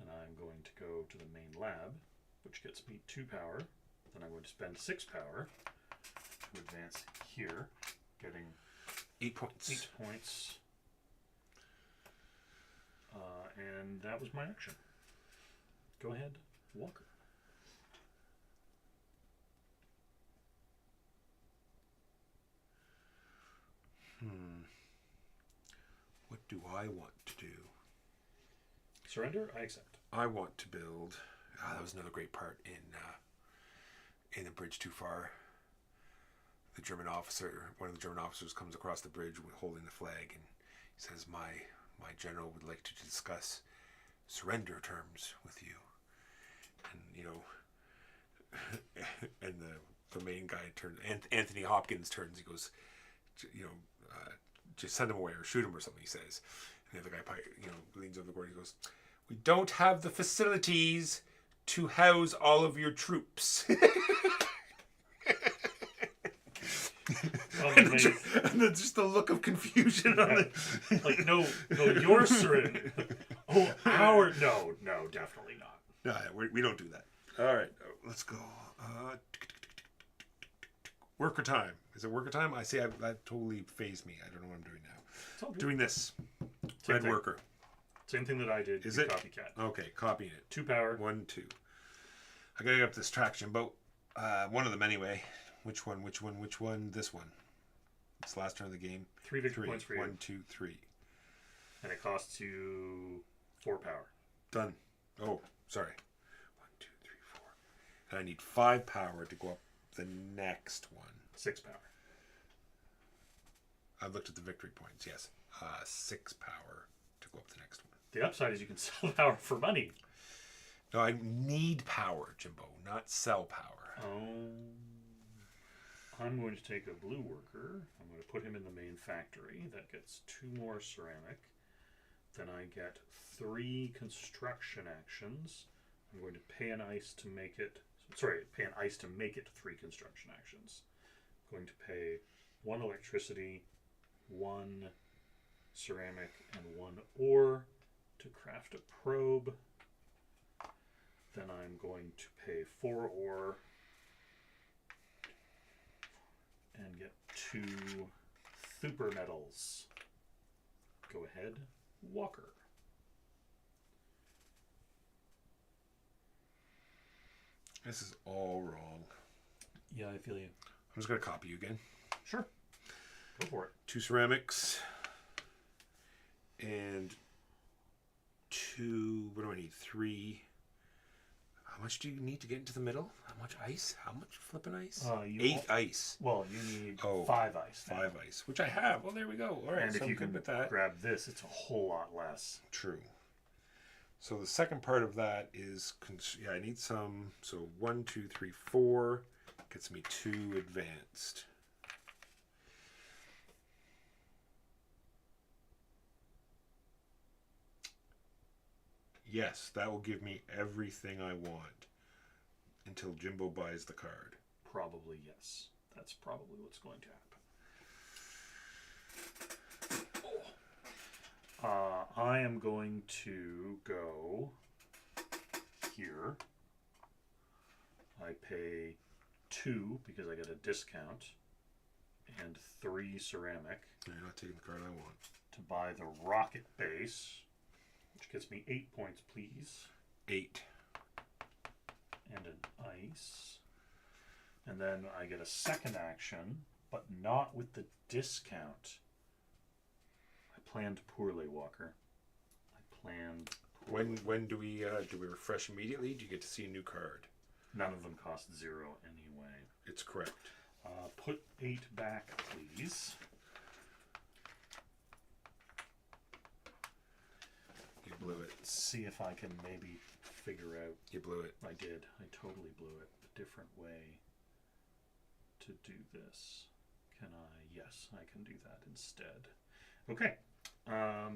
And I'm going to go to the main lab, which gets me 2 power. Then I'm going to spend 6 power to advance here, getting 8 points. 8 points. And that was my action. Go ahead, Walker. What do I want to do? Surrender? I accept. I want to build. That was another great part in the bridge too far. The German officer, one of the German officers, comes across the bridge holding the flag, and he says, "My general would like to discuss surrender terms with you." And and the main guy turns. Anthony Hopkins turns. He goes, just send him away or shoot him or something. He says, and the other guy, leans over the board. He goes, "We don't have the facilities to house all of your troops." Oh, and then just the look of confusion on the like, no, your surrender. Oh, our no, definitely not. No, we don't do that. All right, let's go. Worker time. Is it worker time? I see. That totally phased me. I don't know what I'm doing now. It's all good. Doing this. Same Red thing. worker. Same thing that I did. Is you it? Copycat. Okay, copying it. 2 power. 1, 2. I gotta get up this traction boat. One of them anyway. Which one? This one. It's the last turn of the game. 3 victory points for you. 1, 2, 3. And it costs you 4 power. Done. Oh, sorry. 1, 2, 3, 4. And I need 5 power to go up the next one. 6 power. I've looked at the victory points. Yes. 6 power to go up the next one. The upside is you can sell power for money. No, I need power, Jimbo, not sell power. Oh. I'm going to take a blue worker. I'm going to put him in the main factory. That gets 2 more ceramic. Then I get 3 construction actions. I'm going to pay an ice to make it... Sorry, pay an ice to make it 3 construction actions. I'm going to pay 1 electricity, 1 ceramic, and 1 ore to craft a probe. Then I'm going to pay 4 ore and get 2 super metals. Go ahead, Walker. This is all wrong. Yeah, I feel you. I'm just going to copy you again. Sure. Go for it. 2 ceramics. And 2... What do I need? 3... How much do you need to get into the middle? How much ice? How much flipping ice? 8 ice. Well, you need 5 ice. 5 ice, which I have. Well, there we go. All right, And so if I'm you good can with that. grab this, it's a whole lot less. True. So the second part of that is, I need some. So 1, 2, 3, 4 gets me 2 advanced. Yes, that will give me everything I want until Jimbo buys the card. Probably yes. That's probably what's going to happen. I am going to go here. I pay 2 because I get a discount and 3 ceramic. You're not taking the card I want. To buy the rocket base, which gets me 8 points, please. 8. And an ice. And then I get a second action, but not with the discount. I planned poorly, Walker. I planned poorly. When do we refresh immediately? Do you get to see a new card? None of them cost 0 anyway. It's correct. Put 8 back, please. You blew it. See if I can maybe figure out. You blew it. I did. I totally blew it. A different way to do this. Can I? Yes, I can do that instead. Okay.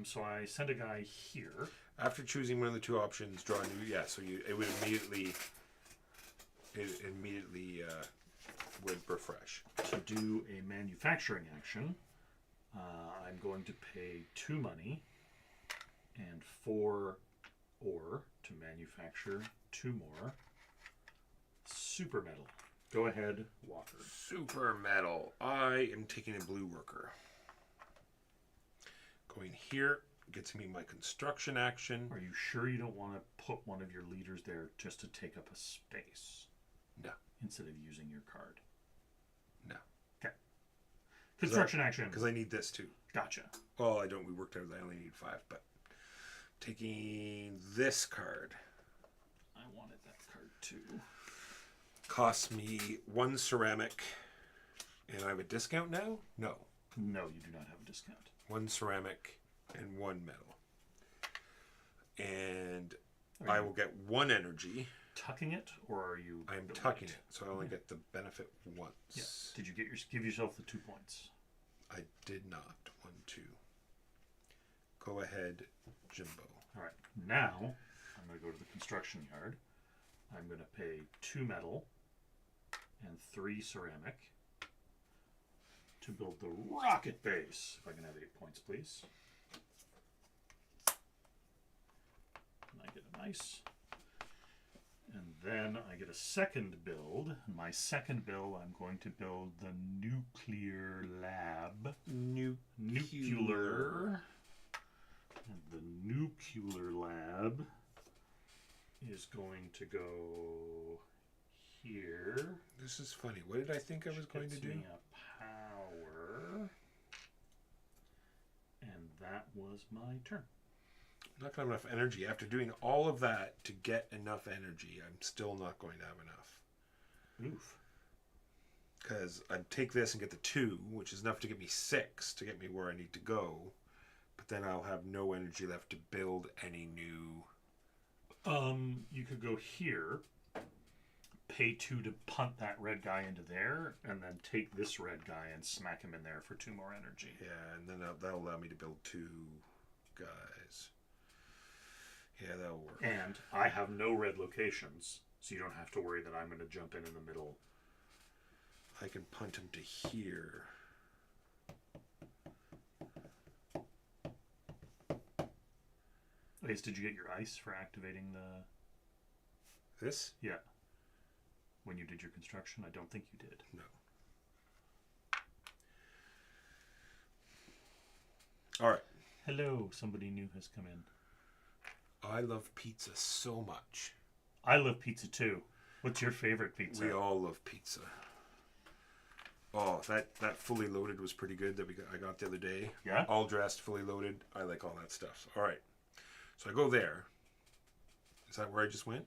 So I send a guy here. After choosing one of the 2 options, draw a new. Yeah. So it would immediately. Would refresh. To do a manufacturing action, I'm going to pay 2 money and 4 ore to manufacture 2 more super metal. Go ahead, Walker. Super metal. I am taking a blue worker. Going here gets me my construction action. Are you sure you don't want to put one of your leaders there just to take up a space? No. Instead of using your card? No. Okay. Construction action. Because I need this too. Gotcha. Well, I don't. We worked out I only need 5, but taking this card. I wanted that card too. Costs me 1 ceramic. And I have a discount now? No. No, you do not have a discount. 1 ceramic and 1 metal. And I will get 1 energy. Tucking it, or are you? I am tucking it, so I only get the benefit once. Yeah. Did you give yourself the 2 points? I did not. 1, 2. Go ahead, Jimbo. All right. Now I'm going to go to the construction yard. I'm going to pay 2 metal and 3 ceramic to build the rocket base. If I can have 8 points, please. And I get a nice. And then I get a second build. My second build, I'm going to build the nuclear lab. Nuclear. And the nuclear lab is going to go here. This is funny. What did I think I was going to do? Me a power. And that was my turn. I'm not going to have enough energy. After doing all of that to get enough energy, I'm still not going to have enough. Oof. Because I'd take this and get the 2, which is enough to get me 6 to get me where I need to go. But then I'll have no energy left to build any new. You could go here, pay 2 to punt that red guy into there, and then take this red guy and smack him in there for 2 more energy. Yeah, and then that'll allow me to build 2 guys. Yeah, that'll work. And I have no red locations, so you don't have to worry that I'm going to jump in the middle. I can punt him to here. I guess, did you get your ice for activating the... This? Yeah. When you did your construction? I don't think you did. No. All right. Hello, somebody new has come in. I love pizza so much. I love pizza too. What's your favorite pizza? We all love pizza. Oh, that fully loaded was pretty good that I got the other day. Yeah? All dressed, fully loaded. I like all that stuff. All right. So I go there. Is that where I just went?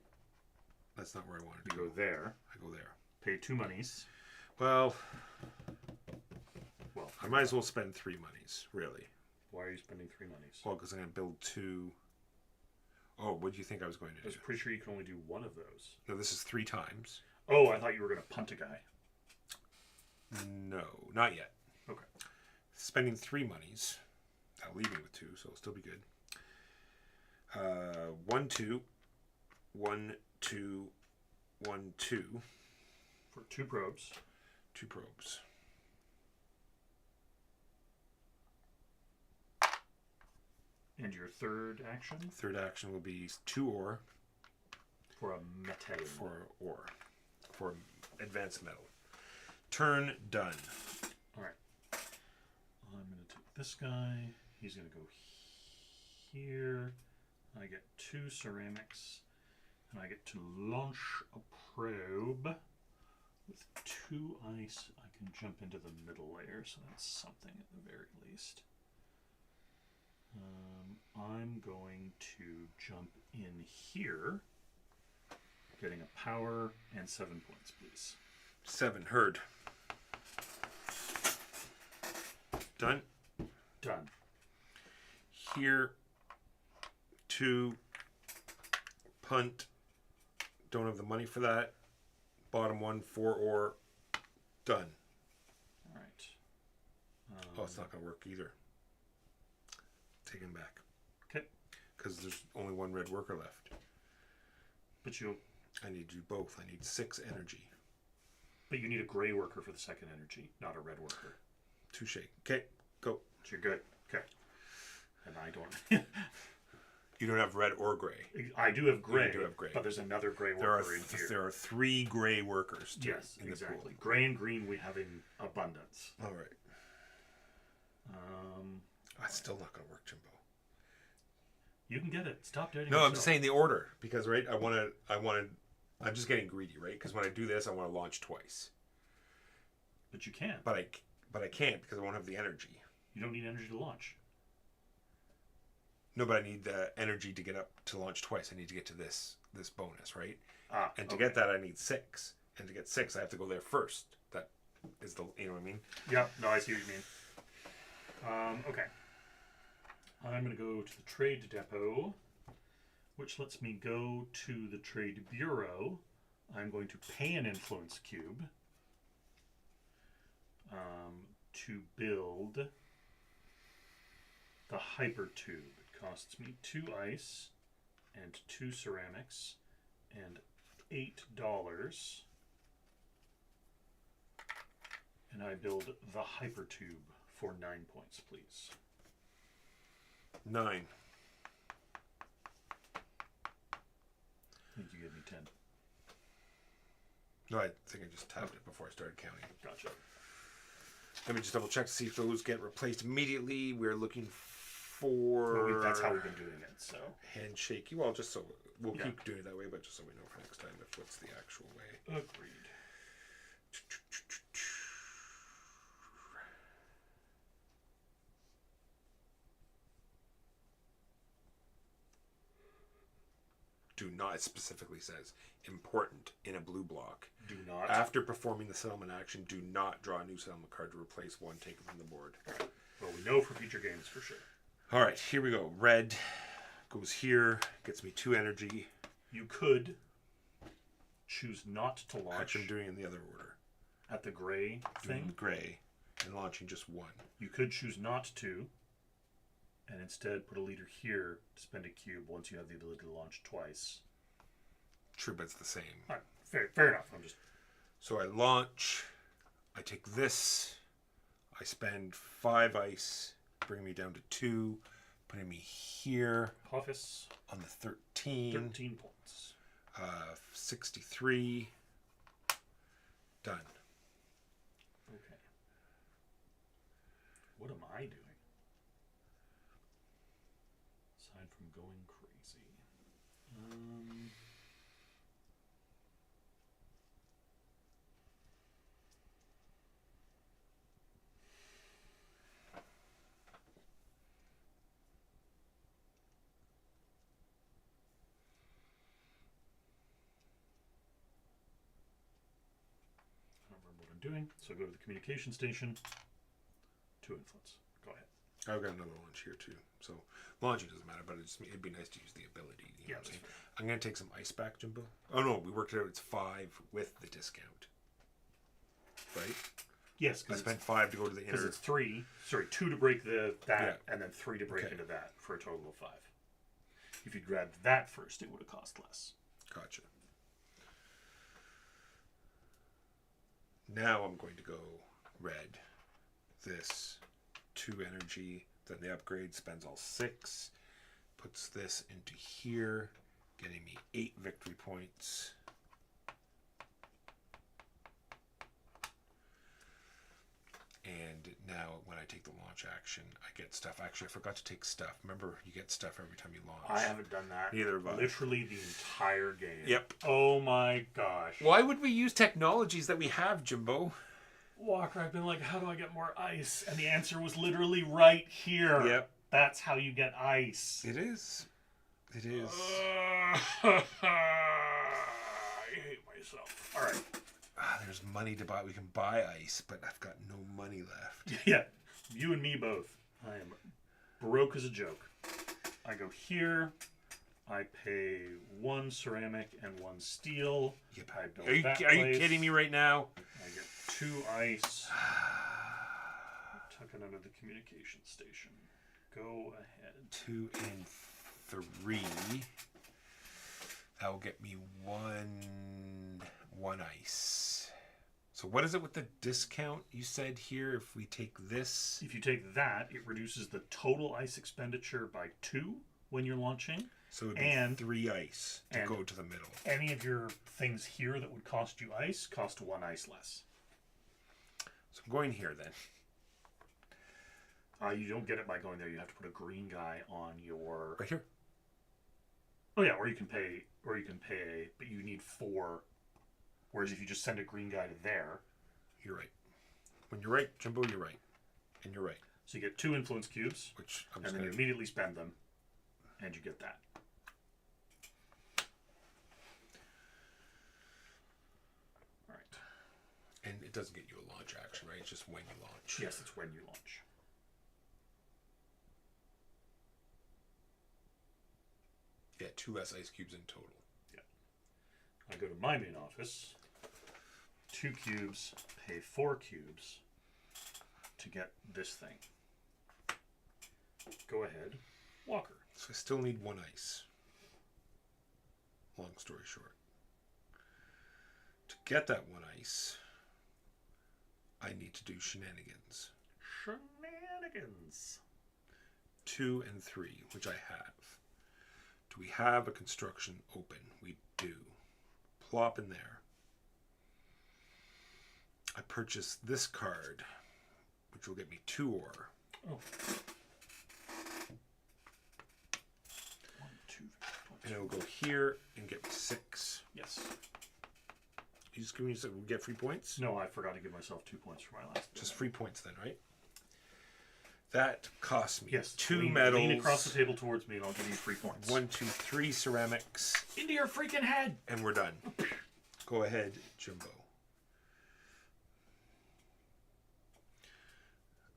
That's not where I wanted to go. There. I go there. Pay 2 monies. Well, I might as well spend 3 monies, really. Why are you spending 3 monies? Well, because I'm going to build 2. Oh, what do you think I was going to do? I was pretty sure you can only do 1 of those. No, this is 3 times. Oh, I thought you were going to punt a guy. No, not yet. Okay. Spending 3 monies. I'll leave me with 2, so it'll still be good. 1, 2. 1, 2. 1, 2. For 2 probes. 2 probes. And your third action? Third action will be 2 ore. For a metal. For ore. For advanced metal. Turn done. Alright. I'm going to take this guy. He's going to go here. I get 2 ceramics. And I get to launch a probe. With 2 ice, I can jump into the middle layer, so that's something at the very least. I'm going to jump in here, getting a power and 7 points, please. 7, heard. Done? Done. Here, 2, punt. Don't have the money for that. Bottom 1, 4 ore. Done. All right. Oh, it's not going to work either. Take him back. Okay. Because there's only 1 red worker left. But you... I need to do both. I need 6 energy. But you need a gray worker for the second energy, not a red worker. Touche. Okay, go. So you're good. Okay. And I don't... You don't have red or gray. I do have gray, You do have gray. but there's another gray worker in here. There are 3 gray workers too, yes, in exactly. the pool. Gray and green we have in abundance. All right. That's still not going to work, Jimbo. You can get it. Stop doing it. No, I'm just saying the order because I'm just getting greedy, right? Because when I do this, I want to launch twice. But you can. But I can't because I won't have the energy. You don't need energy to launch. No, but I need the energy to get up to launch twice. I need to get to this bonus, right? And to okay. get that, I need 6. And to get 6, I have to go there first. That is you know what I mean? Yeah. No, I see what you mean. Okay. I'm going to go to the trade depot, which lets me go to the trade bureau. I'm going to pay an influence cube to build the hyper tube. It costs me 2 ice and 2 ceramics and $8. And I build the hyper tube for 9 points, please. 9. I think you gave me 10. No, I think I just tapped it before I started counting. Gotcha. Let me just double check to see if those get replaced immediately. We're looking for... Well, that's how we've been doing it, so... Handshakey. Well, just so... We'll keep doing it that way, but just so we know for next time if what's the actual way. Agreed. Do not, it specifically says, important in a blue block. Do not. After performing the settlement action, do not draw a new settlement card to replace one taken from the board. Right. Well, we know for future games for sure. All right, here we go. Red goes here, gets me 2 energy. You could choose not to launch. Actually, I'm doing it in the other order. At the gray Doing thing. the gray and launching just 1. You could choose not to, and instead put a leader here to spend a cube once you have the ability to launch twice. True, but it's the same. All right, fair enough. So I launch, I take this, I spend 5 ice, bring me down to 2, putting me here. Office. On the 13. 13 points. 63. Done. Okay. What am I doing? Aside from going crazy. I don't remember what I'm doing, so go to the communication station. 2 influence. Go ahead. I've got another launch here too. So launching doesn't matter, but it'd be nice to use the ability. You know what I'm saying? I'm going to take some ice back, Jimbo. Oh no, we worked it out. It's 5 with the discount. Right? Yes, I spent 5 to go to the inner. Because it's 3. Sorry, 2 to break that, and then 3 to break into that for a total of 5. If you grabbed that first, it would have cost less. Gotcha. Now I'm going to go red. This 2 energy. Then the upgrade spends all 6. Puts this into here, getting me 8 victory points. And now when I take the launch action, I get stuff. Actually, I forgot to take stuff. Remember, you get stuff every time you launch. I haven't done that. Neither have I. Literally the entire game. Yep. Oh my gosh. Why would we use technologies that we have, Jimbo? Walker, I've been like, how do I get more ice? And the answer was literally right here. Yep. That's how you get ice. It is. It is. I hate myself. All right. There's money to buy. We can buy ice, but I've got no money left. Yeah. You and me both. I am broke as a joke. I go here. I pay 1 ceramic and 1 steel. Yep. I build Are you kidding me right now? I get 2 ice. Tuck it under the communication station. Go ahead. 2 and 3. That will get me one ice. So what is it with the discount you said here? If we take this, If you take that, it reduces the total ice expenditure by 2 when you're launching. so it'd be 3 ice to go to the middle. Any of your things here that would cost you ice cost 1 ice less. So I'm going here then. You don't get it by going there. You have to put a green guy on your. Right here. Oh yeah, or you can pay, but you need 4. Whereas if you just send a green guy to there, You're right. When you're right, Jimbo, you're right. And you're right. so you get 2 influence cubes, Which I'm and just then you going to... immediately spend them, and you get that. All right. And it doesn't get you a launch action, right? It's just when you launch. Yes, it's when you launch. Yeah, 2 less ice cubes in total. I go to my main office, 2 cubes, pay 4 cubes to get this thing. Go ahead, Walker. So I still need 1 ice. Long story short. To get that 1 ice, I need to do shenanigans. Shenanigans. 2 and 3, which I have. Do we have a construction open? We do. Plop in there. I purchase this card, which will get me 2 ore. Oh. 1, 2, 3, And I will go here and get 6. Yes. You just give me get free points? No, I forgot to give myself 2 points for my last. Just free points then, right? That costs me Yes. 2 lean, metals. Lean across the table towards me, and I'll give you 3 points. 1, 2, 3 ceramics. Into your freaking head. And we're done. Go ahead, Jimbo.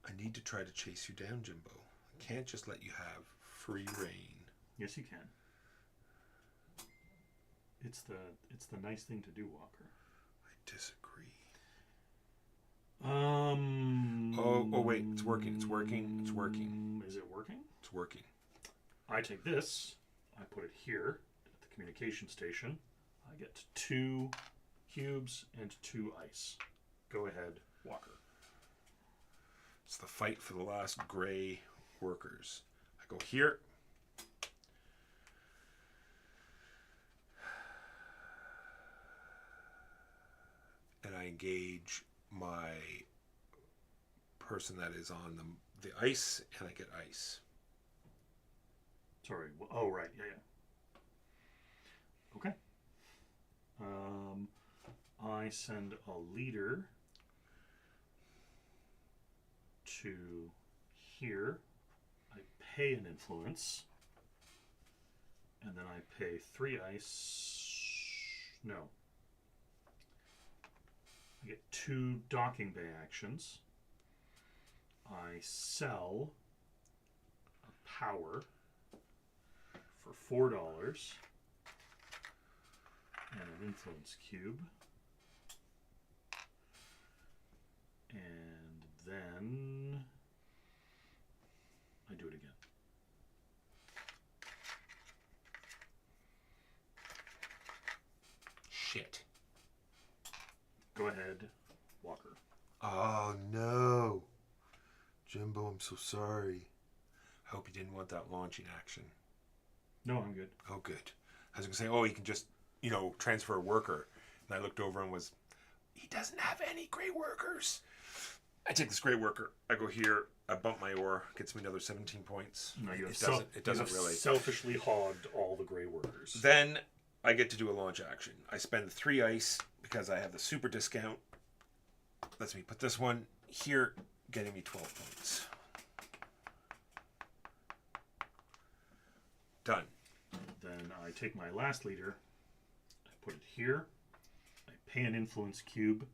I need to try to chase you down, Jimbo. I can't just let you have free reign. Yes, you can. It's the nice thing to do, Walker. I disagree. Oh wait, it's working. It's working. It's working. Is it working? It's working. I take this. I put it here at the communication station. I get 2 cubes and 2 ice. Go ahead, Walker. It's the fight for the last gray workers. I go here. And I engage my person that is on the ice, and I get ice. Sorry. Oh, right. Yeah. Okay. I send a leader to here. I pay an influence. And then I pay 3 ice. No. I get 2 docking bay actions. I sell a power for $4 and an influence cube. And then I do it again. Shit. Go ahead, Walker. Oh no. Jimbo, I'm so sorry. I hope you didn't want that launching action. No, I'm good. Oh, good. I was going to say, oh, you can just, transfer a worker. And I looked over and he doesn't have any gray workers. I take this gray worker. I go here. I bump my ore. Gets me another 17 points. No, It doesn't really. Selfishly hogged all the gray workers. Then I get to do a launch action. I spend 3 ice because I have the super discount. Lets me put this one here, getting me 12 points. Done. Then I take my last leader, I put it here, I pay an influence cube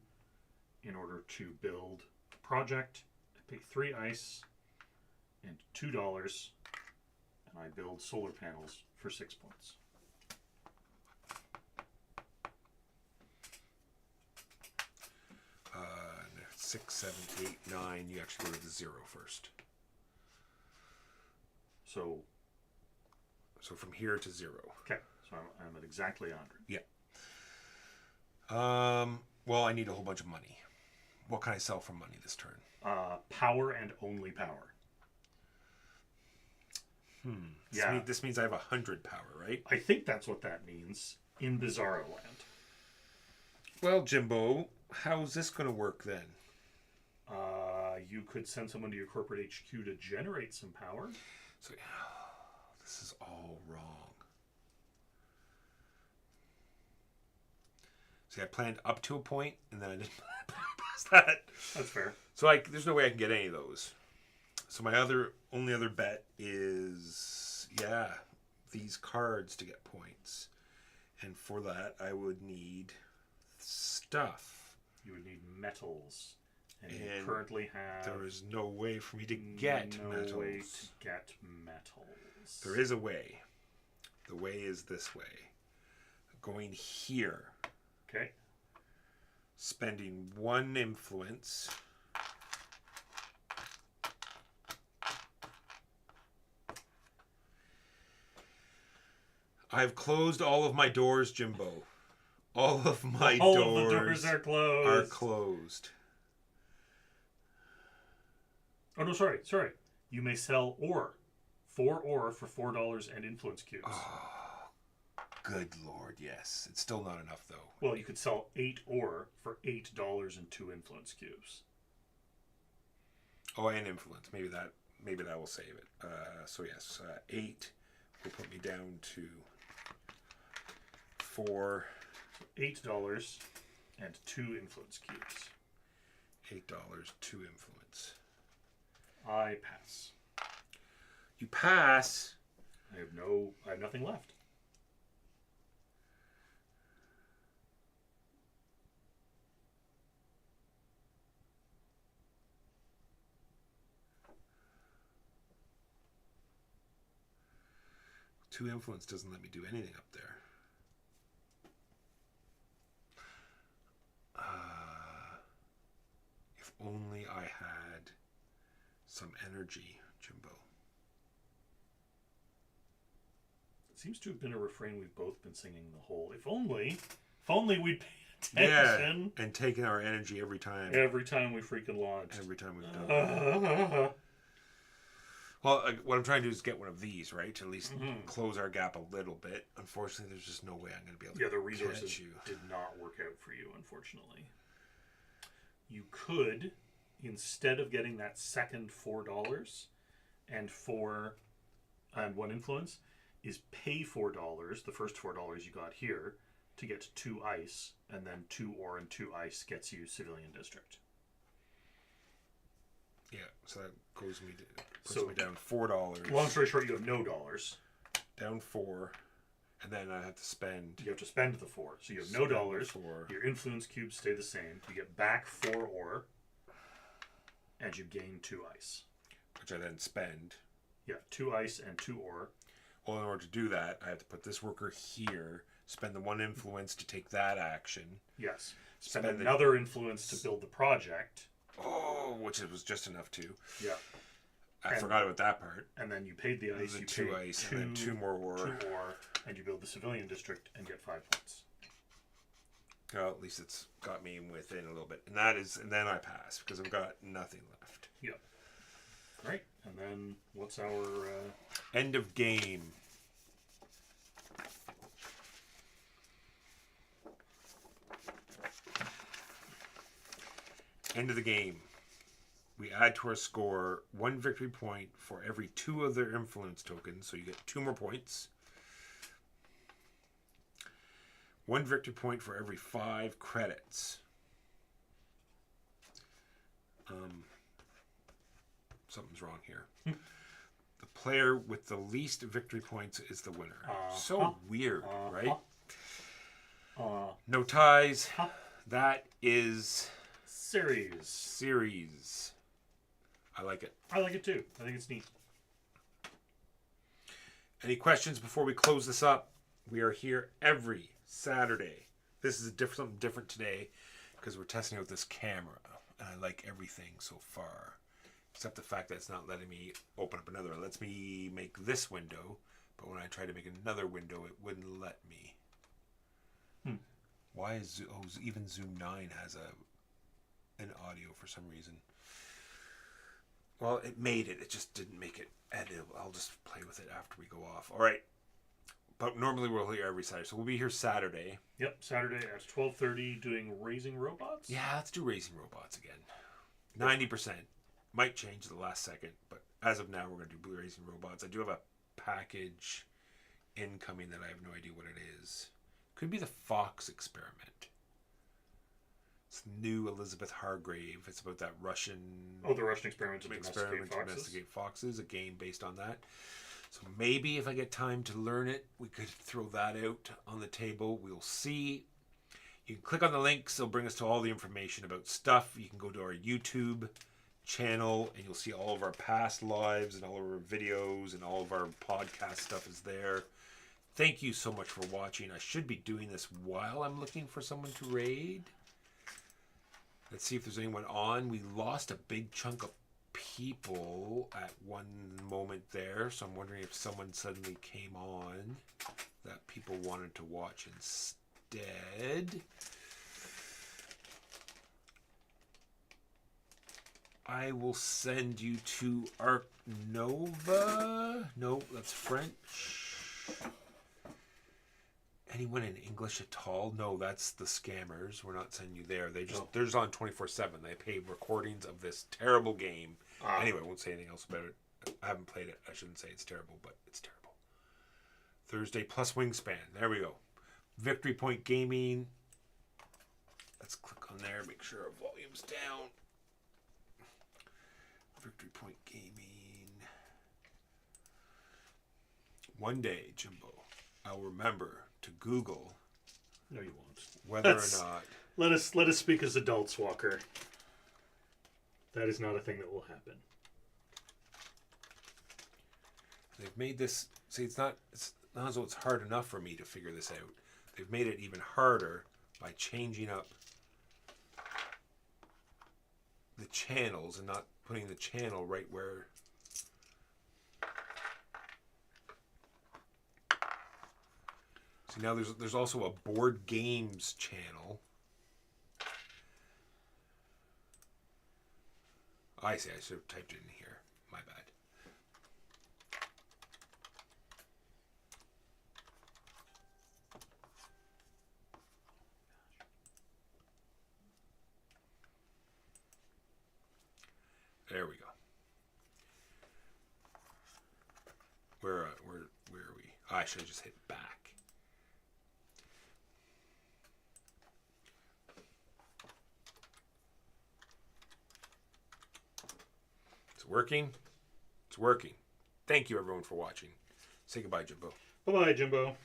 in order to build a project. I pay 3 ice and $2, and I build solar panels for 6 points. Uh, 6, 7, 8, 9. You actually go to the 0 first. So from here to 0. okay, so I'm at exactly 100. Yeah. Well, I need a whole bunch of money. What can I sell for money this turn? Power and only power. Yeah. This means I have 100 power, right? I think that's what that means in Bizarro Land. Well, Jimbo, how's this going to work then? You could send someone to your corporate HQ to generate some power. So, this is all wrong. See, I planned up to a point, and then I didn't plan past that. That's fair. So there's no way I can get any of those. So my only other bet is, these cards to get points. And for that, I would need stuff. You would need metals. And you And currently have... There is no way for me to get metals. No way to get metals. There is a way. The way is this way. Going here. Okay. Spending 1 influence. I've closed all of my doors, Jimbo. All of my all doors, of the doors are closed. Are closed. Oh, no, sorry. You may sell ore. 4 ore for $4 and influence cubes. Oh, good Lord, yes. It's still not enough, though. Well, you could sell 8 ore for $8 and 2 influence cubes. Oh, and influence. Maybe that will save it. So yes, 8 will put me down to 4. $8 and 2 influence cubes. $8, 2 influence. I pass. You pass. I have nothing left. Two influence doesn't let me do anything up there. If only I had some energy, Jimbo. It seems to have been a refrain we've both been singing the whole. If only we'd paid attention. Yeah, and taking our energy every time. Every time we freaking launched. Every time we've done it. Well, what I'm trying to do is get one of these, right? To at least close our gap a little bit. Unfortunately, there's just no way I'm going to be able to the resources did not work out for you, unfortunately. You could, instead of getting that second $4 and 1 influence, is pay $4, the first $4 you got here, to get 2 ice, and then 2 ore and 2 ice gets you civilian district. Yeah, so that puts me down $4. Long story short, you have no dollars. Down 4, and then I have to spend. You have to spend the 4, so you have no dollars. Your influence cubes stay the same. You get back 4 ore, and you gain 2 ice, which I then spend. Yeah, 2 ice and 2 ore. Well, in order to do that, I have to put this worker here, spend the 1 influence to take that action. Yes, spend another influence to build the project. Oh, which it was just enough to. Yeah. I forgot about that part. And then you paid the ice. You 2 ice, and then 2 more ore. 2 ore, and you build the civilian district and get 5 points. Well, at least it's got me within a little bit. And then I pass, because I've got nothing left. Yeah. Right. And then what's our... End of game. End of the game. We add to our score 1 victory point for every 2 of their influence tokens, so you get 2 more points. 1 victory point for every 5 credits. Something's wrong here. The player with the least victory points is the winner. So weird, right? No ties. That is... Ceres. I like it. I like it too. I think it's neat. Any questions before we close this up? We are here every Saturday. This is something different today because we're testing out this camera, and I like everything so far, except the fact that it's not letting me open up another. It lets me make this window, but when I try to make another window, it wouldn't let me. Why is even Zoom 9 has an audio for some reason? Well, it made it. It just didn't make it editable. I'll just play with it after we go off. All right. But normally we're here every Saturday. So we'll be here Saturday. Yep, Saturday at 12:30 doing Raising Robots. Yeah, let's do Raising Robots again. 90%. Might change the last second. But as of now, we're going to do Raising Robots. I do have a package incoming that I have no idea what it is. Could be the Fox Experiment. It's new Elizabeth Hargrave. It's about that Russian... Oh, the Russian experiment to domesticate foxes. A game based on that. So maybe if I get time to learn it, we could throw that out on the table. We'll see. You can click on the links. They'll bring us to all the information about stuff. You can go to our YouTube channel and you'll see all of our past lives and all of our videos and all of our podcast stuff is there. Thank you so much for watching. I should be doing this while I'm looking for someone to raid. Let's see if there's anyone on. We lost a big chunk of people at one moment there, so I'm wondering if someone suddenly came on that people wanted to watch instead. I will send you to Arc Nova. No, that's French. Anyone in English at all? No, that's the scammers. We're not sending you there. They're just on 24/7. They pay recordings of this terrible game. Anyway, I won't say anything else about it. I haven't played it. I shouldn't say it's terrible, but it's terrible. Thursday plus Wingspan. There we go. Victory Point Gaming. Let's click on there. Make sure our volume's down. Victory Point Gaming. One day, Jimbo, I'll remember to Google. No, you won't. Whether or not. Let us speak as adults, Walker. That is not a thing that will happen. They've made this. See, it's not as though it's hard enough for me to figure this out. They've made it even harder by changing up the channels and not putting the channel right where. See, now there's also a board games channel. I see. I should have typed it in here. My bad. There we go. Where are we? I should have just hit back. It's working. It's working. Thank you, everyone, for watching. Say goodbye, Jimbo. Bye-bye, Jimbo.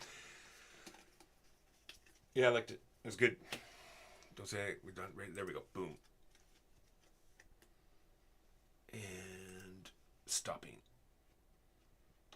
Yeah, I liked it. It was good. Don't say we're done. Right, there we go. Boom. And stopping.